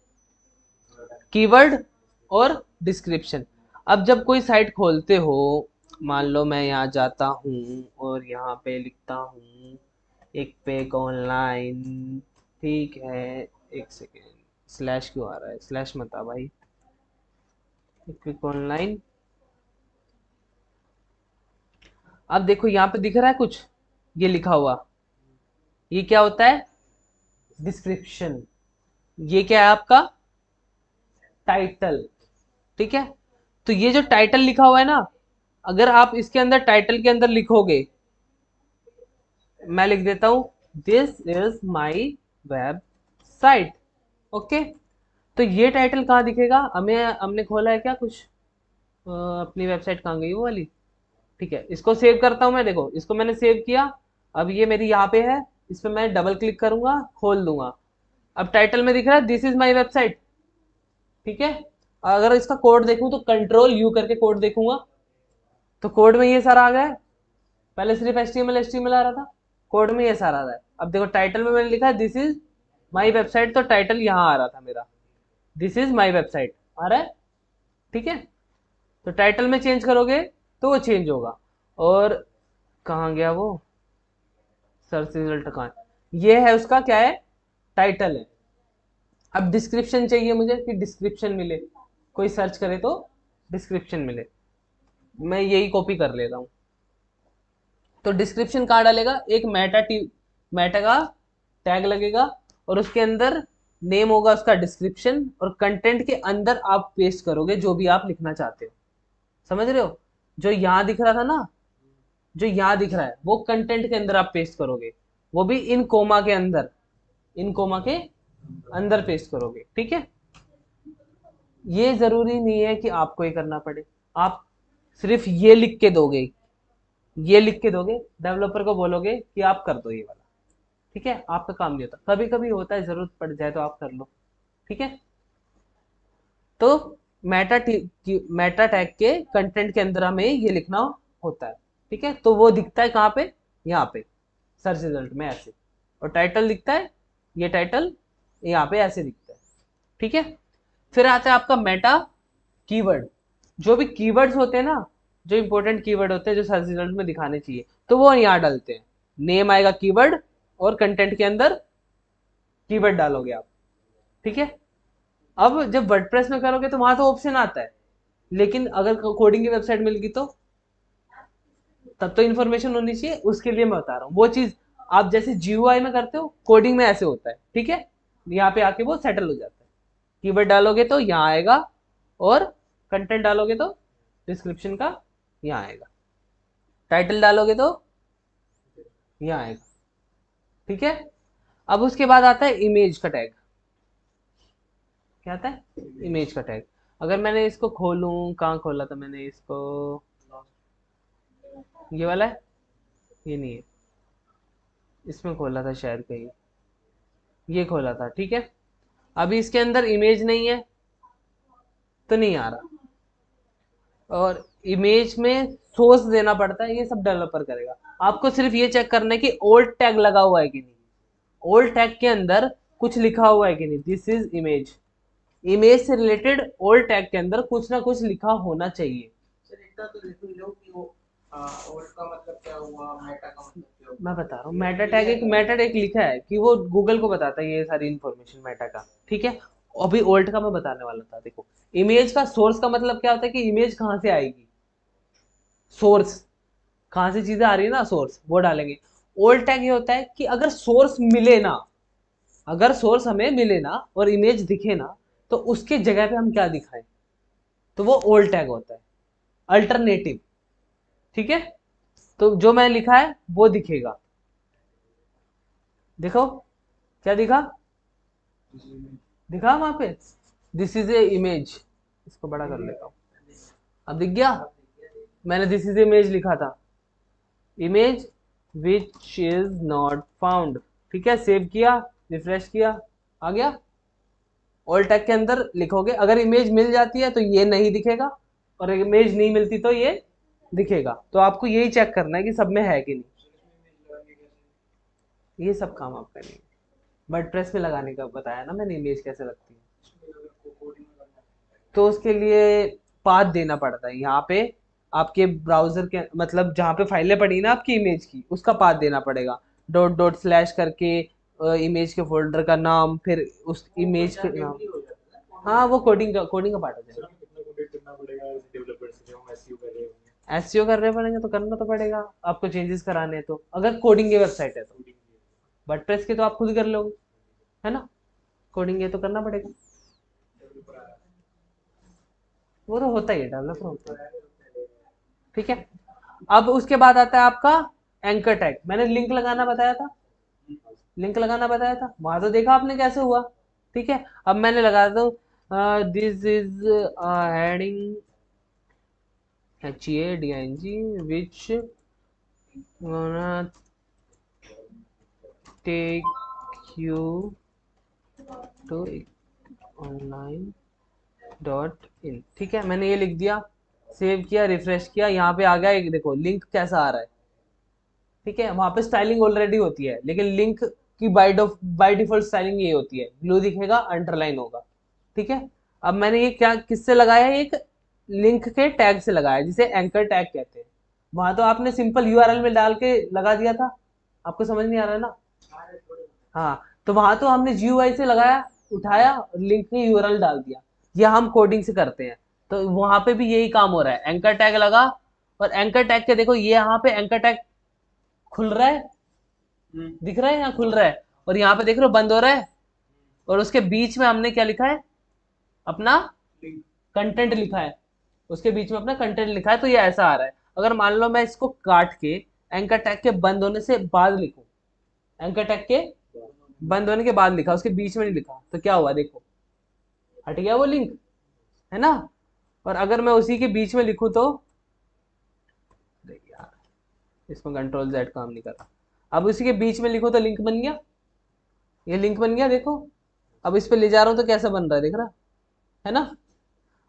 कीवर्ड और डिस्क्रिप्शन। अब जब कोई साइट खोलते हो, मान लो मैं यहाँ जाता हूँ और यहाँ पे लिखता हूँ एक पेक ऑनलाइन, ठीक है। एक सेकेंड, स्लैश क्यों आ रहा है, स्लैश मत आ भाई। एक पेक ऑनलाइन, अब देखो यहाँ पे दिख रहा है कुछ, ये लिखा हुआ, ये क्या होता है, डिस्क्रिप्शन। ये क्या है आपका, टाइटल, ठीक है। तो ये जो टाइटल लिखा हुआ है ना, अगर आप इसके अंदर टाइटल के अंदर लिखोगे, मैं लिख देता हूं this is my web site, okay. तो ये टाइटल कहाँ दिखेगा, हमें हमने खोला है क्या कुछ, अपनी वेबसाइट कहाँ गई वो वाली, ठीक है। इसको सेव करता हूं मैं, देखो इसको मैंने सेव किया। अब ये मेरी यहाँ पे है, इस पर मैं डबल क्लिक करूंगा, खोल दूंगा। अब टाइटल में दिख रहा है दिस इज माई वेबसाइट, ठीक है। अगर इसका कोड देखूं तो Ctrl+U करके कोड देखूंगा, तो कोड में ये सारा आ गया है। पहले सिर्फ HTML आ रहा था, कोड में ये सारा आ रहा है। अब देखो टाइटल में मैंने लिखा है दिस इज माई वेबसाइट, तो टाइटल यहाँ आ रहा था मेरा, दिस इज माई वेबसाइट आ रहा है, ठीक है। तो टाइटल में चेंज करोगे तो वो चेंज होगा। और कहाँ गया वो, सर्च रिजल्ट कहाँ है, ये है उसका क्या है, टाइटल है। अब डिस्क्रिप्शन चाहिए मुझे कि डिस्क्रिप्शन मिले, कोई सर्च करे तो डिस्क्रिप्शन मिले, मैं यही कॉपी कर लेता हूँ। तो डिस्क्रिप्शन कहाँ डालेगा, एक मेटा का टैग लगेगा, और उसके अंदर नेम होगा उसका डिस्क्रिप्शन, और कंटेंट के अंदर आप पेस्ट करोगे जो भी आप लिखना चाहते हो, समझ रहे हो। जो यहाँ दिख रहा था ना, जो यहाँ दिख रहा है वो कंटेंट के अंदर आप पेस्ट करोगे, वो भी इन कोमा के अंदर, इन कोमा के अंदर पेस्ट करोगे, ठीक है। ये जरूरी नहीं है कि आपको ये करना पड़े, आप सिर्फ ये लिख के दोगे, ये लिख के दोगे, डेवलपर को बोलोगे कि आप कर दो ये वाला, ठीक है। आपका काम नहीं होता, कभी कभी होता है जरूरत पड़ जाए तो आप कर लो, ठीक है। तो मेटा टैग के कंटेंट के अंदर हमें ये लिखना होता है, ठीक है। तो वो दिखता है कहाँ पे, यहाँ पे सर्च रिजल्ट में ऐसे, और टाइटल दिखता है, ये टाइटल यहाँ पे ऐसे दिखता है, ठीक है। फिर आता है आपका मेटा कीवर्ड। जो भी कीवर्ड्स होते हैं ना, जो इंपॉर्टेंट कीवर्ड होते हैं जो सर्च रिजल्ट में दिखाने चाहिए, तो वो यहाँ डालते हैं। नेम आएगा कीवर्ड, और कंटेंट के अंदर कीवर्ड डालोगे आप, ठीक है। अब जब वर्डप्रेस में करोगे तो वहां तो ऑप्शन आता है, लेकिन अगर कोडिंग की वेबसाइट मिल गई तो तब तो इन्फॉर्मेशन होनी चाहिए, उसके लिए मैं बता रहा हूँ वो चीज। आप जैसे GUI में करते हो, कोडिंग में ऐसे होता है, ठीक है। यहाँ पे आके वो सेटल हो जाता है, कीवर्ड डालोगे तो यहाँ आएगा, और कंटेंट डालोगे तो डिस्क्रिप्शन का यहाँ आएगा, टाइटल डालोगे तो यहाँ आएगा, ठीक है। अब उसके बाद आता है इमेज का टैग। क्या आता है, इमेज का टैग। अगर मैंने इसको खोलूं, कहाँ खोला था मैंने इसको, ये वाला है, ये नहीं है, इसमें खोला था शायद कहीं, ये खोला था, ठीक है। अभी इसके अंदर इमेज नहीं है तो नहीं आ रहा, और इमेज में सोर्स देना पड़ता है, ये सब डेवलपर करेगा। आपको सिर्फ ये चेक करना है कि ओल्ड टैग लगा हुआ है कि नहीं, ओल्ड टैग के अंदर कुछ लिखा हुआ है कि नहीं, दिस इज इमेज, इमेज से रिलेटेड ओल्ड टैग के अंदर कुछ ना कुछ लिखा होना चाहिए। सर इतना तो देख लो कि वो ओल्ड का मतलब क्या हुआ, मेटा का मतलब क्या हुआ। मैं बता रहा हूँ, मेटा टैग लिखा है कि वो गूगल को बताता है ये सारी इन्फॉर्मेशन मेटा का, ठीक है। अभी ओल्ड का मैं बताने वाला था, देखो इमेज का सोर्स का मतलब क्या होता है कि इमेज कहाँ से आएगी, सोर्स कहाँ से चीजें आ रही है ना, सोर्स वो डालेंगे। ओल्ड टैग ये होता है कि अगर सोर्स मिले ना, अगर सोर्स हमें मिले ना और इमेज दिखे ना, तो उसके जगह पे हम क्या दिखाएं, तो वो ओल्ड टैग होता है, अल्टरनेटिव, ठीक है। तो जो मैंने लिखा है वो दिखेगा, देखो क्या दिखा, दिखा वहां पे, दिस इज ए इमेज, इसको बड़ा कर लेता हूँ, अब दिख गया, मैंने दिस इज इमेज लिखा था, image which is not found, ठीक है। सेव किया, रिफ्रेश किया, आ गया। ऑल टैग के अंदर लिखोगे, अगर इमेज मिल जाती है तो ये नहीं दिखेगा, और इमेज नहीं मिलती तो ये दिखेगा। तो आपको यही चेक करना है कि सब में है कि नहीं, ये सब काम आप करेंगे। वर्डप्रेस में लगाने का बताया ना मैंने, इमेज कैसे लगती है। तो उसके लिए पाथ देना पड़ता है यहाँ पे, आपके ब्राउजर के मतलब जहाँ पे फाइलें पड़ी ना आपकी इमेज की, उसका पाथ देना पड़ेगा, डॉट डॉट स्लैश करके इमेज के फोल्डर का नाम, फिर उस इमेज के नाम। हाँ वो कोडिंग का पार्ट हो सर जाएगा। हमें कितना कॉन्टेक्ट करना पड़ेगा एज डेवलपर से जो हम एसईओ कर रहे होंगे? एसईओ कर रहे पड़ेंगे तो करना तो पड़ेगा, आपको चेंजेस कराने हैं तो, अगर कोडिंग की वेबसाइट है तो। कोडिंग की वर्डप्रेस के तो आप खुद कर लोगे, है ना, कोडिंग है तो करना पड़ेगा, डेवलपर आया वो तो होता ही है, डेवलपर होता है, ठीक है। अब उसके बाद आता है आपका एंकर टैग, मैंने लिंक लगाना बताया था, लिंक लगाना बताया था, वहां तो देखा आपने कैसे हुआ, ठीक है। अब मैंने लगा दो this is heading HADING which gonna take you to online dot in, ठीक है। मैंने ये लिख दिया, सेव किया, रिफ्रेश किया, यहाँ पे आ गया एक, देखो लिंक कैसा आ रहा है, ठीक है। वहां पे स्टाइलिंग ऑलरेडी होती है, लेकिन लिंक की बाय डिफॉल्ट स्टाइलिंग ये होती है, ब्लू दिखेगा, अंडरलाइन होगा, ठीक है। अब मैंने ये क्या किससे लगाया है, एक लिंक के टैग से लगाया है, जिसे एंकर टैग कहते हैं। वहां तो आपने सिंपल यूआरएल में डाल के लगा दिया था, आपको समझ नहीं आ रहा है ना। हाँ, तो वहां तो हमने जीयूआई से लगाया, उठाया और लिंक की यूआरएल डाल दिया, ये हम कोडिंग से करते हैं। तो वहां पे भी यही काम हो रहा है, एंकर टैग लगा, और एंकर टैग के देखो ये यहाँ पे एंकर टैग खुल रहा है, दिख रहा है, यहाँ खुल रहा है, और यहाँ पे देख रहे हो बंद हो रहा है, और उसके बीच में हमने क्या लिखा है, अपना कंटेंट लिखा है, उसके बीच में अपना कंटेंट लिखा है, तो ये ऐसा आ रहा है। अगर मान लो मैं इसको काट के एंकर टैग के बंद होने से बाद लिखूं, एंकर टैग के बंद होने के बाद लिखा, उसके बीच में नहीं लिखा, तो क्या हुआ देखो, हट गया वो लिंक, है ना। और अगर मैं उसी के बीच में लिखूं तो, देख यार इसमें कंट्रोल जेड काम नहीं कर रहा, अब उसी के बीच में लिखो तो लिंक बन गया, ये लिंक बन गया देखो। अब इस पे ले जा रहा हूँ तो कैसा बन रहा है, देख रहा है ना।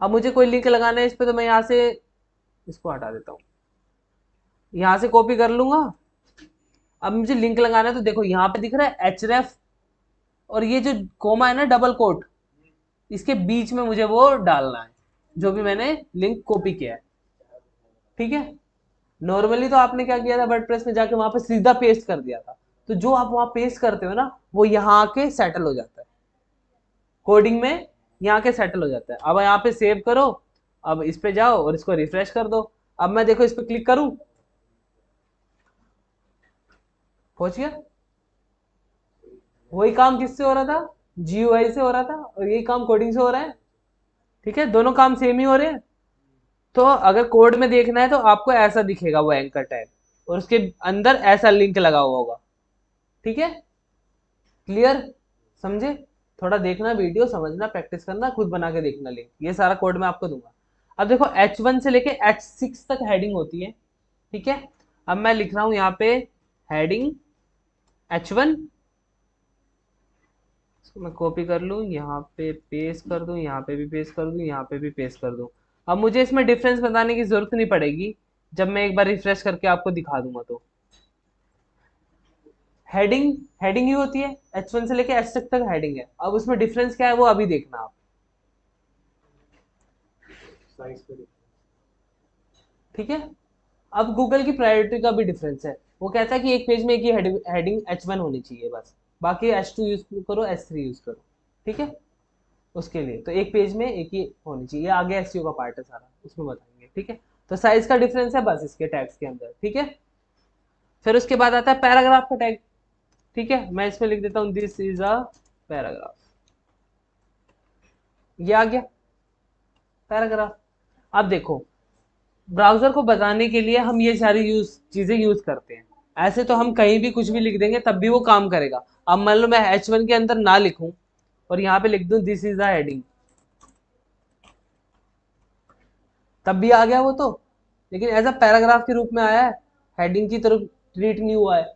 अब मुझे कोई लिंक लगाना है इस पे, तो मैं यहाँ से इसको हटा देता हूँ, यहाँ से कॉपी कर लूंगा। अब मुझे लिंक लगाना है तो देखो यहाँ पे दिख रहा है एचरेफ, और ये जो कोमा है ना डबल कोट, इसके बीच में मुझे वो डालना है, जो भी मैंने लिंक कॉपी किया है, ठीक है। नॉर्मली तो आपने क्या किया था, वर्डप्रेस में जाके वहां पे सीधा पेस्ट कर दिया था, तो जो आप वहां पेस्ट करते हो ना, वो यहाँ आके सेटल हो जाता है, कोडिंग में यहाँ के सेटल हो जाता है। अब यहाँ पे सेव करो, अब इस पे जाओ और इसको रिफ्रेश कर दो। अब मैं देखो इस पे क्लिक करूं, पहुंच गया, वही काम किससे हो रहा था, जीयूआई से हो रहा था, और यही काम कोडिंग से हो रहा है, ठीक है, दोनों काम सेम ही हो रहे हैं। तो अगर कोड में देखना है तो आपको ऐसा दिखेगा वो एंकर टैग, और उसके अंदर ऐसा लिंक लगा हुआ होगा, ठीक है, क्लियर, समझे। थोड़ा देखना वीडियो, समझना, प्रैक्टिस करना, खुद बना के देखना लिंक, ये सारा कोड मैं आपको दूंगा। अब देखो H1 से लेके H6 तक हेडिंग होती है, ठीक है। अब मैं लिख रहा हूं यहाँ पे हेडिंग H1, इसको मैं कॉपी कर लूँ, यहाँ पे पेस्ट कर दूँ, यहाँ पे भी पेस्ट कर दूँ, यहाँ पे भी पेस्ट कर दूँ। अब मुझे इसमें डिफरेंस बताने की जरूरत नहीं पड़ेगी, जब मैं एक बार रिफ्रेश करके आपको दिखा दूंगा तो। हेडिंग ही होती है, H1 से लेके H तक हेडिंग है, अब उसमें डिफरेंस क्या है वो अभी देखना आप, साइज पे difference। ठीक है। अब गूगल की प्रायोरिटी का भी डिफरेंस है। वो कहता है कि एक पेज में एक ही हेडिंग H1 होनी चाहिए बस, बाकी H2 यूज करो, H3 यूज करो। ठीक है। उसके लिए तो एक पेज में एक ही होनी चाहिए। आगे एसईओ का पार्ट है सारा, उसमें बताएंगे। ठीक है। तो साइज का डिफरेंस है बस इसके टैग्स के अंदर। ठीक है। फिर उसके बाद आता है पैराग्राफ का टैग। ठीक है, मैं इसमें लिख देता हूं दिस इज अ पैराग्राफ। ये आ गया पैराग्राफ। अब देखो, ब्राउजर को बताने के लिए हम ये सारी चीजें यूज करते हैं। ऐसे तो हम कहीं भी कुछ भी लिख देंगे तब भी वो काम करेगा। अब मान लो मैं H1 के अंदर ना लिखूं और यहाँ पे लिख दूं दिस इज अ हेडिंग, तब भी आ गया वो तो, लेकिन एज अ पैराग्राफ के रूप में आया है, हेडिंग की तरफ ट्रीट नहीं हुआ है।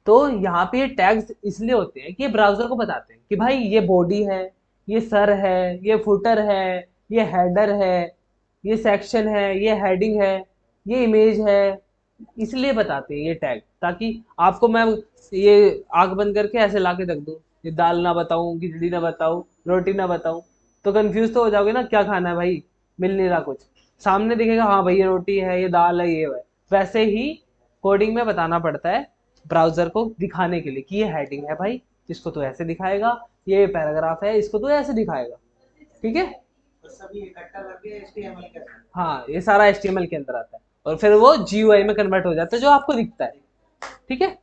तो यहाँ पे ये टैग्स इसलिए होते हैं कि ये ब्राउजर को बताते हैं कि भाई ये बॉडी है, ये सर है, ये फुटर है, ये हेडर है, ये सेक्शन है, ये हेडिंग है, ये इमेज है। इसलिए बताते हैं ये टैग, ताकि आपको मैं ये आंख बंद करके ऐसे ला के रख दूं, ये दाल ना बताऊं, खिचड़ी ना बताऊं, रोटी ना बताऊं, तो कंफ्यूज तो हो जाओगे ना, क्या खाना है भाई, मिल नहीं रहा कुछ। सामने दिखेगा हाँ भाई ये रोटी है, ये दाल है, ये है। वैसे ही कोडिंग में बताना पड़ता है ब्राउजर को दिखाने के लिए कि ये हेडिंग है भाई, इसको तो ऐसे दिखाएगा, ये पैराग्राफ है, इसको तो ऐसे दिखाएगा। ठीक है। तो सभी इकट्ठा करके HTML के अंदर। हाँ, ये सारा HTML के अंदर आता है और फिर वो GUI में कन्वर्ट हो जाता है जो आपको दिखता है। ठीक है।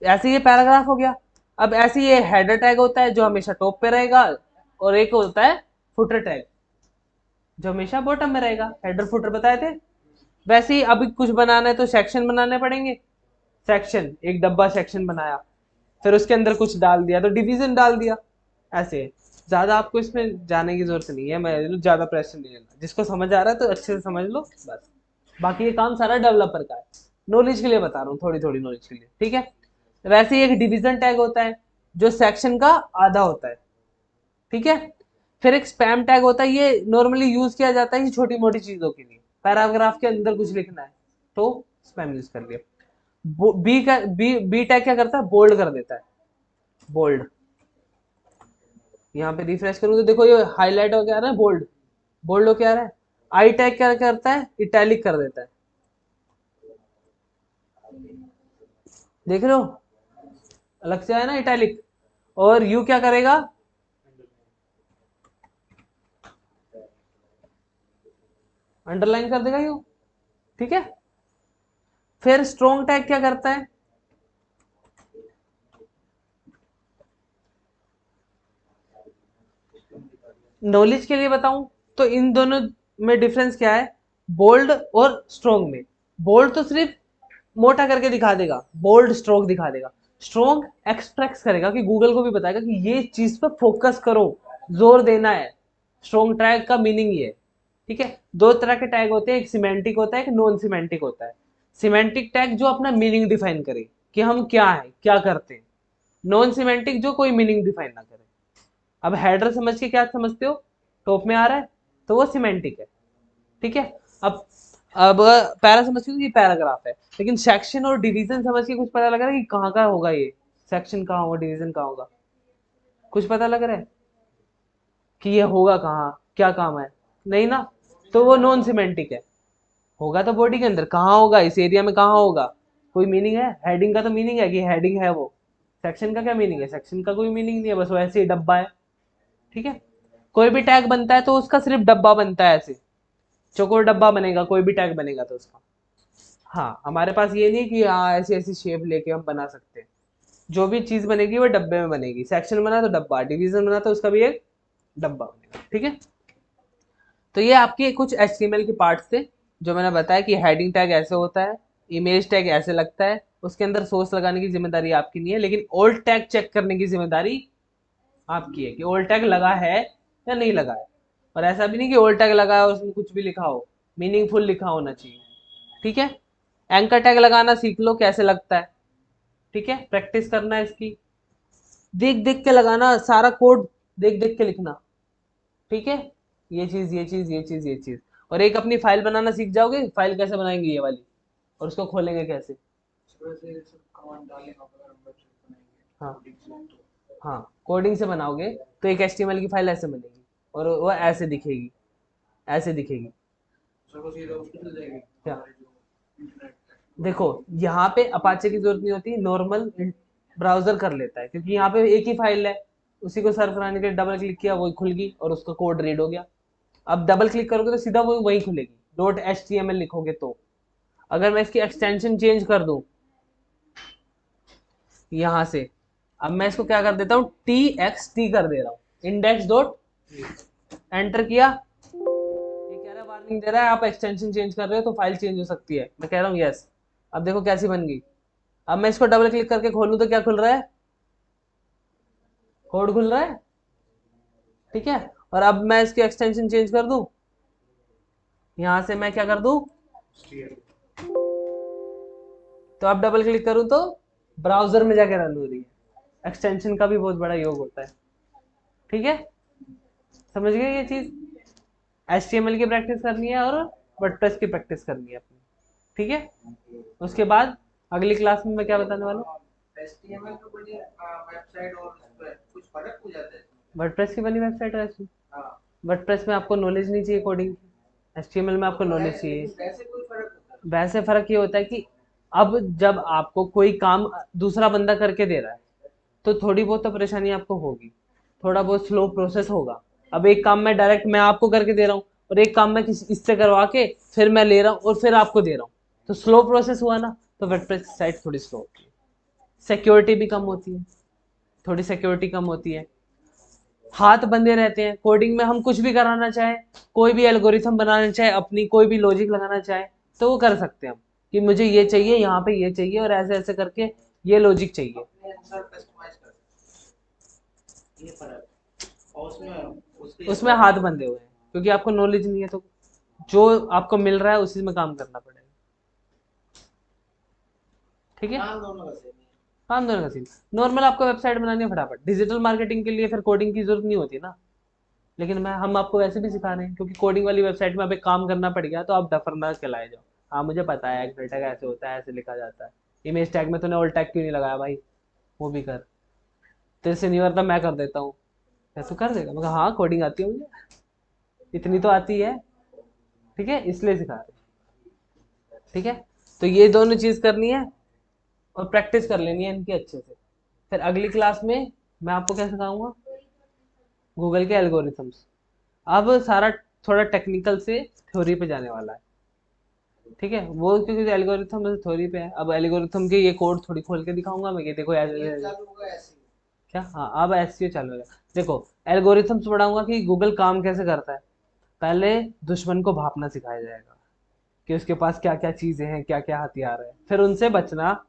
ऐसे ये पैराग्राफ हो गया। अब ऐसे ये हेडर टैग होता है जो हमेशा टॉप पे रहेगा, और एक होता है फुटर टैग जो हमेशा बॉटम में रहेगा। हेडर फुटर बताए थे। वैसे ही अभी कुछ बनाना है तो सेक्शन बनाने पड़ेंगे। सेक्शन, एक डब्बा सेक्शन बनाया, फिर उसके अंदर कुछ डाल दिया तो डिवीजन डाल दिया। ऐसे ज्यादा आपको इसमें जाने की जरूरत नहीं है, मैं ज्यादा प्रेशर नहीं लेना, जिसको समझ आ रहा है तो अच्छे से समझ लो बस। बाकी ये काम सारा डेवलपर का है, नॉलेज के लिए बता रहा हूँ, थोड़ी थोड़ी नॉलेज के लिए। ठीक है। वैसे ही एक डिवीजन टैग होता है जो सेक्शन का आधा होता है। ठीक है। फिर एक स्पैम टैग होता है, ये नॉर्मली यूज किया जाता है छोटी मोटी चीजों के लिए, पैराग्राफ के अंदर कुछ लिखना है तो स्पैम यूज कर लिया। बी टैग क्या करता है, बोल्ड कर देता है, बोल्ड। यहाँ पे रिफ्रेश करूँ तो देखो ये हाईलाइट हो गया ना, बोल्ड, बोल्ड हो क्या रहा है। आई टैग क्या करता है, इटैलिक कर देता है। देख रहे हो, अलग से आया ना इटैलिक। और यू क्या करेगा, अंडरलाइन कर देगा यू। ठीक है। फिर स्ट्रॉन्ग टैग क्या करता है, नॉलेज के लिए बताऊं तो इन दोनों में डिफरेंस क्या है, बोल्ड और स्ट्रॉन्ग में। बोल्ड तो सिर्फ मोटा करके दिखा देगा, बोल्ड स्ट्रोक दिखा देगा। स्ट्रॉन्ग एक्सट्रैक्ट करेगा कि गूगल को भी बताएगा कि ये चीज पर फोकस करो, जोर देना है। स्ट्रॉन्ग टैग का मीनिंग ये है। ठीक है। दो तरह के टैग होते हैं, एक सिमेंटिक होता है, एक नॉन सिमेंटिक होता है। सिमेंटिक टैग जो अपना मीनिंग डिफाइन करे कि हम क्या है, क्या करते हैं। नॉन सिमेंटिक जो कोई मीनिंग डिफाइन ना करे। अब हेडर समझ के क्या समझते हो, टॉप में आ रहा है तो वो सिमेंटिक है। ठीक है। अब अब पैरा समझ के ये पैराग्राफ है, लेकिन सेक्शन और डिवीजन समझ के कुछ पता लग रहा है कि कहाँ का होगा, ये सेक्शन कहाँ होगा, डिवीजन कहाँ होगा, कुछ पता लग रहा है कि ये होगा कहाँ, क्या काम है, नहीं ना। तो वो नॉन सिमेंटिक है। होगा तो बॉडी के अंदर, कहाँ होगा, इस एरिया में कहाँ होगा, कोई मीनिंग है। हेडिंग का तो मीनिंग है कि हेडिंग है वो। सेक्शन का क्या मीनिंग है, सेक्शन का कोई मीनिंग नहीं है, बस वैसे ही डब्बा है। ठीक है। कोई भी टैग बनता है तो उसका सिर्फ डब्बा बनता है, ऐसे चौकोर डब्बा बनेगा कोई भी टैग बनेगा तो उसका। हाँ, हमारे पास ये नहीं कि हाँ ऐसी ऐसी शेप लेके हम बना सकते हैं। जो भी चीज बनेगी वो डब्बे में बनेगी। सेक्शन बना तो डब्बा, डिवीजन बना तो उसका भी एक डब्बा बनेगा। ठीक है। तो ये आपके कुछ HTML के पार्ट्स थे जो मैंने बताया कि हेडिंग टैग ऐसे होता है, इमेज टैग ऐसे लगता है, उसके अंदर सोर्स लगाने की जिम्मेदारी आपकी नहीं है, लेकिन ओल्ड टैग चेक करने की जिम्मेदारी आपकी है कि ओल्ड टैग लगा है या नहीं लगा है। और ऐसा भी नहीं कि ओल्ड टैग लगा है उसमें कुछ भी लिखा हो, मीनिंगफुल लिखा होना चाहिए। ठीक है। एंकर टैग लगाना सीख लो कैसे लगता है। ठीक है, प्रैक्टिस करना है इसकी, देख देख के लगाना, सारा कोड देख देख के लिखना। ठीक है। ये चीज, ये चीज, ये चीज, ये चीज। और एक अपनी फाइल बनाना सीख जाओगे, फाइल कैसे बनाएंगे ये वाली, और उसको खोलेंगे कैसे। सुबह से सब कमांड डालेंगे अगर हम वेबसाइट बनाएंगे हाँ, कोडिंग से तो। हाँ, कोडिंग से बनाओगे तो एक HTML की फाइल ऐसे बनेगी और वो ऐसे दिखेगी। ऐसे दिखेगी। सबको सीधा उसकी मिल जाएगी क्या हमारे जो इंटरनेट देखो, यहाँ पे अपाचे की जरूरत नहीं होती, नॉर्मल ब्राउजर कर लेता है, क्योंकि यहाँ पे एक ही फाइल है, उसी को सर्व कराने के लिए डबल क्लिक किया, वही खुल गई और उसका कोड रीड हो गया। अब डबल क्लिक करोगे तो सीधा वो वही खुलेगी, डॉट HTML लिखोगे तो। अगर मैं इसकी एक्सटेंशन चेंज कर दूं यहाँ से, अब मैं इसको क्या कर देता हूँ, TXT कर दे रहा हूँ, इंडेक्स डॉट, एंटर किया, ये कह रहा है, वार्निंग दे रहा है आप एक्सटेंशन चेंज कर रहे हो तो फाइल चेंज हो सकती है। मैं कह रहा हूँ यस। अब देखो कैसी बन गई। अब मैं इसको डबल क्लिक करके खोलूं तो क्या खुल रहा है, कोड खुल रहा है, ठीक है। और अब मैं इसकी एक्सटेंशन चेंज कर दूं, यहां से मैं क्या कर दूं, तो अब डबल क्लिक करूं तो ब्राउजर में जाके रन हो रही है। एक्सटेंशन का भी बहुत बड़ा योग होता है, ठीक है। समझ गए ये चीज, HTML की प्रैक्टिस करनी है और वर्डप्रेस की प्रैक्टिस करनी है अपनी, ठीक है। उसके बाद अगली क्लास में मैं क्या बताने वाला हूँ, HTML में कोई वेबसाइट और उस पर कुछ फर्क हो जाता है इसमें? वर्डप्रेस की बनी वेबसाइट है ऐसी। हाँ वर्डप्रेस में आपको नॉलेज नहीं चाहिए कोडिंग की, HTML में आपको तो नॉलेज है, चाहिए। लेकिन वैसे कोई फर्क होता है? वैसे फर्क ये होता है कि अब जब आपको कोई काम दूसरा बंदा करके दे रहा है तो थोड़ी बहुत तो परेशानी आपको होगी, थोड़ा बहुत स्लो प्रोसेस होगा। अब एक काम मैं डायरेक्ट मैं आपको करके दे रहा हूँ, और एक काम मैं किसी इससे करवा के फिर मैं ले रहा हूँ और फिर आपको दे रहा हूँ, तो स्लो प्रोसेस हुआ ना, तो वर्डप्रेस साइट थोड़ी स्लो होती है। सिक्योरिटी भी कम होती है, थोड़ी सिक्योरिटी कम होती है, हाथ बंधे रहते हैं। कोडिंग में हम कुछ भी कराना चाहे, कोई भी एल्गोरिथम बनाना चाहे, अपनी कोई भी लॉजिक लगाना चाहे तो वो कर सकते हैं हम, कि मुझे ये चाहिए, यहाँ पे ये चाहिए और ऐसे ऐसे करके ये लॉजिक चाहिए। अपने अनुसार कस्टमाइज कर सकते हैं, ये फर्क है। और उसमें उसके उसमें हाथ बंधे हुए हैं, क्योंकि आपको नॉलेज नहीं है, तो जो आपको मिल रहा है उसी में काम करना पड़ेगा, ठीक है। काम दोनों का सेम है। काम दोनों का सीन, नॉर्मल आपको वेबसाइट बनानी है फटाफट, डिजिटल मार्केटिंग के लिए फिर कोडिंग की जरूरत नहीं होती ना। लेकिन हम आपको वैसे भी सिखा रहे हैं, क्योंकि कोडिंग वाली वेबसाइट में अब एक काम करना पड़ गया तो आप डफर ना चलाए जाओ। हाँ मुझे पता है एक्टर टैग ऐसे होता है, ऐसे लिखा जाता है, इमेज टैग में तूने ऑल टैग क्यों नहीं लगाया भाई, वो भी कर, तेरे से नहीं करता मैं कर देता हूँ, मैं तो कर देगा। मैं कहा, हाँ कोडिंग आती है मुझे, इतनी तो आती है, ठीक है, इसलिए सिखा रहे हैं, ठीक है। तो ये दोनों चीज़ करनी है और प्रैक्टिस कर लेनी है इनकी अच्छे से। फिर अगली क्लास में मैं आपको क्या सिखाऊंगा, गूगल के एल्गोरिथम्स। अब सारा थोड़ा टेक्निकल से थ्योरी पे जाने वाला है, ठीक है। वो क्योंकि एल्गोरिथम थ्योरी पे है, अब एल्गोरिथम के ये कोड थोड़ी खोल के दिखाऊंगा मैं, ये देखो ये ऐसे चालू होगा ऐसे ही। क्या, हाँ अब SEO चालू हो जाएगा। देखो एल्गोरिथम्स पढ़ाऊंगा कि गूगल काम कैसे करता है, पहले दुश्मन को भापना सिखाया जाएगा कि उसके पास क्या क्या चीजें हैं, क्या क्या हथियार है, फिर उनसे बचना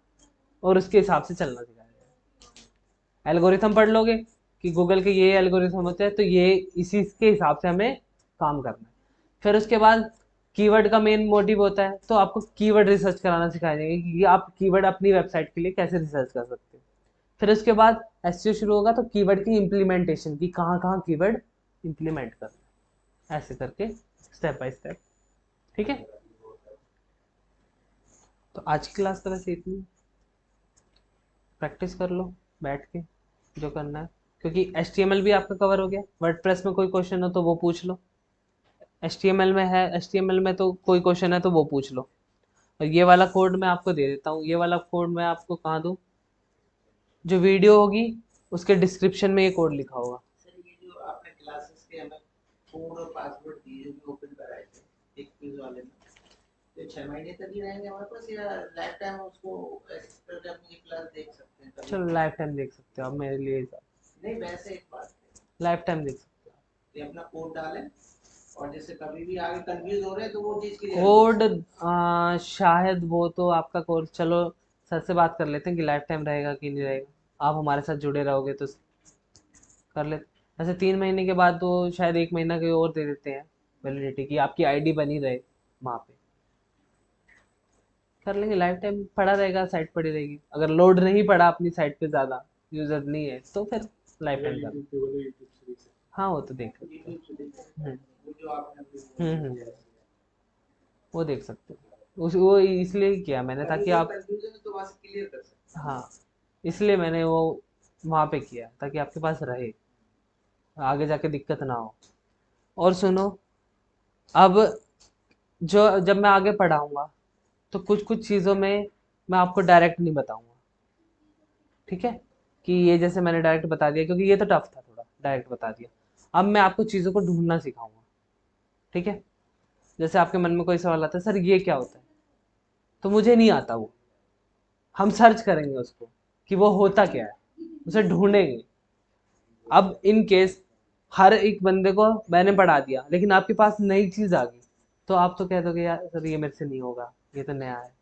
और उसके हिसाब से चलना सिखाया जाएगा। एल्गोरिथम पढ़ लोगे कि गूगल के ये एल्गोरिथम होते हैं, तो ये इसी के हिसाब से हमें काम करना है। फिर उसके बाद कीवर्ड का मेन मोटिव होता है, तो आपको कीवर्ड रिसर्च कराना सिखाया जाएगा कि आप कीवर्ड अपनी वेबसाइट के लिए कैसे रिसर्च कर सकते हैं। फिर उसके बाद SEO शुरू होगा, तो कीवर्ड की इम्प्लीमेंटेशन की कहाँ कहाँ कीवर्ड इम्प्लीमेंट करना है, ऐसे करके स्टेप बाय स्टेप, ठीक है। तो आज की क्लास तो वैसे इतनी, प्रैक्टिस कर लो बैठ के जो करना है, क्योंकि HTML भी आपका कवर हो गया। वर्डप्रेस में कोई क्वेश्चन हो तो वो पूछ लो, HTML में है, HTML में तो कोई क्वेश्चन है तो वो पूछ लो। और ये वाला कोड मैं आपको दे देता हूँ, ये वाला कोड मैं आपको कहाँ दूँ, जो वीडियो होगी उसके डिस्क्रिप्शन में ये कोड लिखा होगा। सर ये जो आपने क्लासेस के हमें कोड और पासवर्ड दिए जो भी ओपन कराए थे एक क्विज वाले में, तो 6 महीने तक ही रहेंगे हमारे पास या लाइफ टाइम उसको एक्सेस करके अपनी ये क्लास देख सकते हैं कभी? चलो लाइफ टाइम देख सकते हो आप, मेरे लिए नहीं वैसे एक बात है, लाइफ टाइम देख सकते ये अपना कोड डालें और जैसे कभी भी आगे कंफ्यूज हो रहे हैं तो वो चीज़ हो। क्लियर हो कोड जाए। शायद वो तो आपका कोर्स, चलो सर से बात कर लेते हैं कि लाइफ टाइम रहेगा कि नहीं रहेगा, आप हमारे साथ जुड़े रहोगे तो कर लेते। वैसे 3 महीने के बाद तो शायद 1 महीना के और दे देते हैं वैलिडिटी की, आपकी ID बनी रहे वहाँ पे, कर लेंगे। लाइफ टाइम पड़ा रहेगा, साइट पड़ी रहेगी, अगर लोड नहीं पड़ा अपनी साइट पे ज़्यादा यूज़र नहीं है तो फिर लाइफ या टाइम कर, यूट्यूब पे बोलो, यूट्यूब से देख सकते हाँ वो तो देख सकते यूट्यूब से देख सकते हैं। हैं वो जो आपने अभी हम्म, वो देख सकते हो, उस वो इसलिए किया मैंने कभी ताकि कोई आप, कंफ्यूजन है तो वहाँ से क्लियर कर सकते हाँ इसलिए मैंने वो वहाँ पे किया ताकि आपके पास रहे, आगे जाके दिक्कत ना हो। और सुनो, अब जो जब मैं आगे पढ़ाऊंगा तो कुछ कुछ चीज़ों में मैं आपको डायरेक्ट नहीं बताऊंगा, ठीक है, कि ये जैसे मैंने डायरेक्ट बता दिया क्योंकि ये तो टफ था, थोड़ा डायरेक्ट बता दिया। अब मैं आपको चीज़ों को ढूंढना सिखाऊंगा, ठीक है। जैसे आपके मन में कोई सवाल आता है, सर ये क्या होता है, तो मुझे नहीं आता वो, हम सर्च करेंगे उसको कि वो होता क्या है, उसे ढूंढेंगे। अब इन केस हर एक बंदे को मैंने पढ़ा दिया लेकिन आपके पास नई चीज़ आ गई, तो आप तो कह दोगे यार सर ये मेरे से नहीं होगा, ये तो नया है।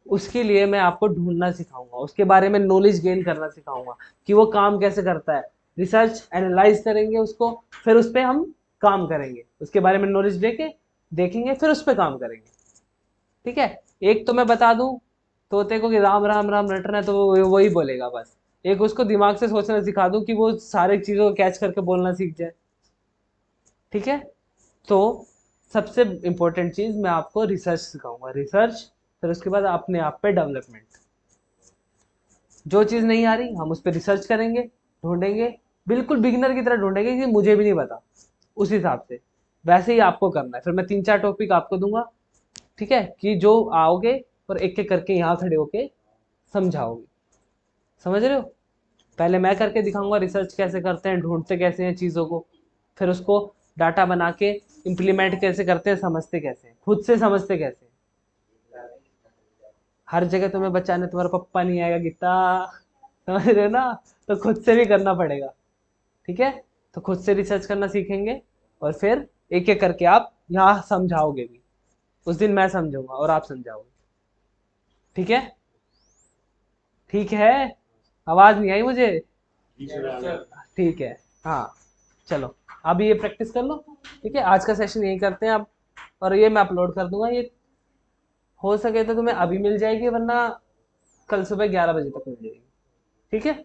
उसके लिए मैं आपको ढूंढना सिखाऊंगा, उसके बारे में नॉलेज गेन करना सिखाऊंगा कि वो काम कैसे करता है। रिसर्च एनालाइज करेंगे उसको, फिर उस पर हम काम करेंगे, उसके बारे में नॉलेज लेके देखेंगे, फिर उस पर काम करेंगे, ठीक है। एक तो मैं बता दूं तोते को कि राम राम राम रटना है तो वो वही बोलेगा बस। एक उसको दिमाग से सोचना सिखा दूं कि वो सारी चीज़ों को कैच करके बोलना सीख जाए, ठीक है। तो सबसे इम्पोर्टेंट चीज़ मैं आपको रिसर्च सिखाऊंगा, रिसर्च, फिर उसके बाद अपने आप पे डेवलपमेंट। जो चीज़ नहीं आ रही हम उस पर रिसर्च करेंगे, ढूंढेंगे, बिल्कुल बिगिनर की तरह ढूंढेंगे कि मुझे भी नहीं पता, उस हिसाब से वैसे ही आपको करना है। फिर मैं 3 4 टॉपिक आपको दूंगा, ठीक है, कि जो आओगे और एक एक करके यहाँ खड़े होके समझाओगे, समझ रहे हो। पहले मैं करके दिखाऊंगा रिसर्च कैसे करते हैं, ढूंढते कैसे हैं चीज़ों को, फिर उसको डाटा बना के इम्प्लीमेंट कैसे करते हैं, समझते कैसे हैं, खुद से समझते कैसे हैं। हर जगह तुम्हें बचाने तुम्हारा पप्पा नहीं आएगा गीता, समझ रहे हो ना। तो खुद से भी करना पड़ेगा, ठीक है। तो खुद से रिसर्च करना सीखेंगे और फिर एक एक करके आप यहाँ समझाओगे भी। उस दिन मैं समझूंगा और आप समझाओगे, ठीक है। ठीक है, आवाज नहीं आई मुझे। ठीक है, हाँ, चलो अब ये प्रैक्टिस कर लो, ठीक है। आज का सेशन यही करते हैं अब, और ये मैं अपलोड कर दूंगा। ये हो सके तो तुम्हें अभी मिल जाएगी, वरना कल सुबह 11 बजे तक मिल जाएगी, ठीक है।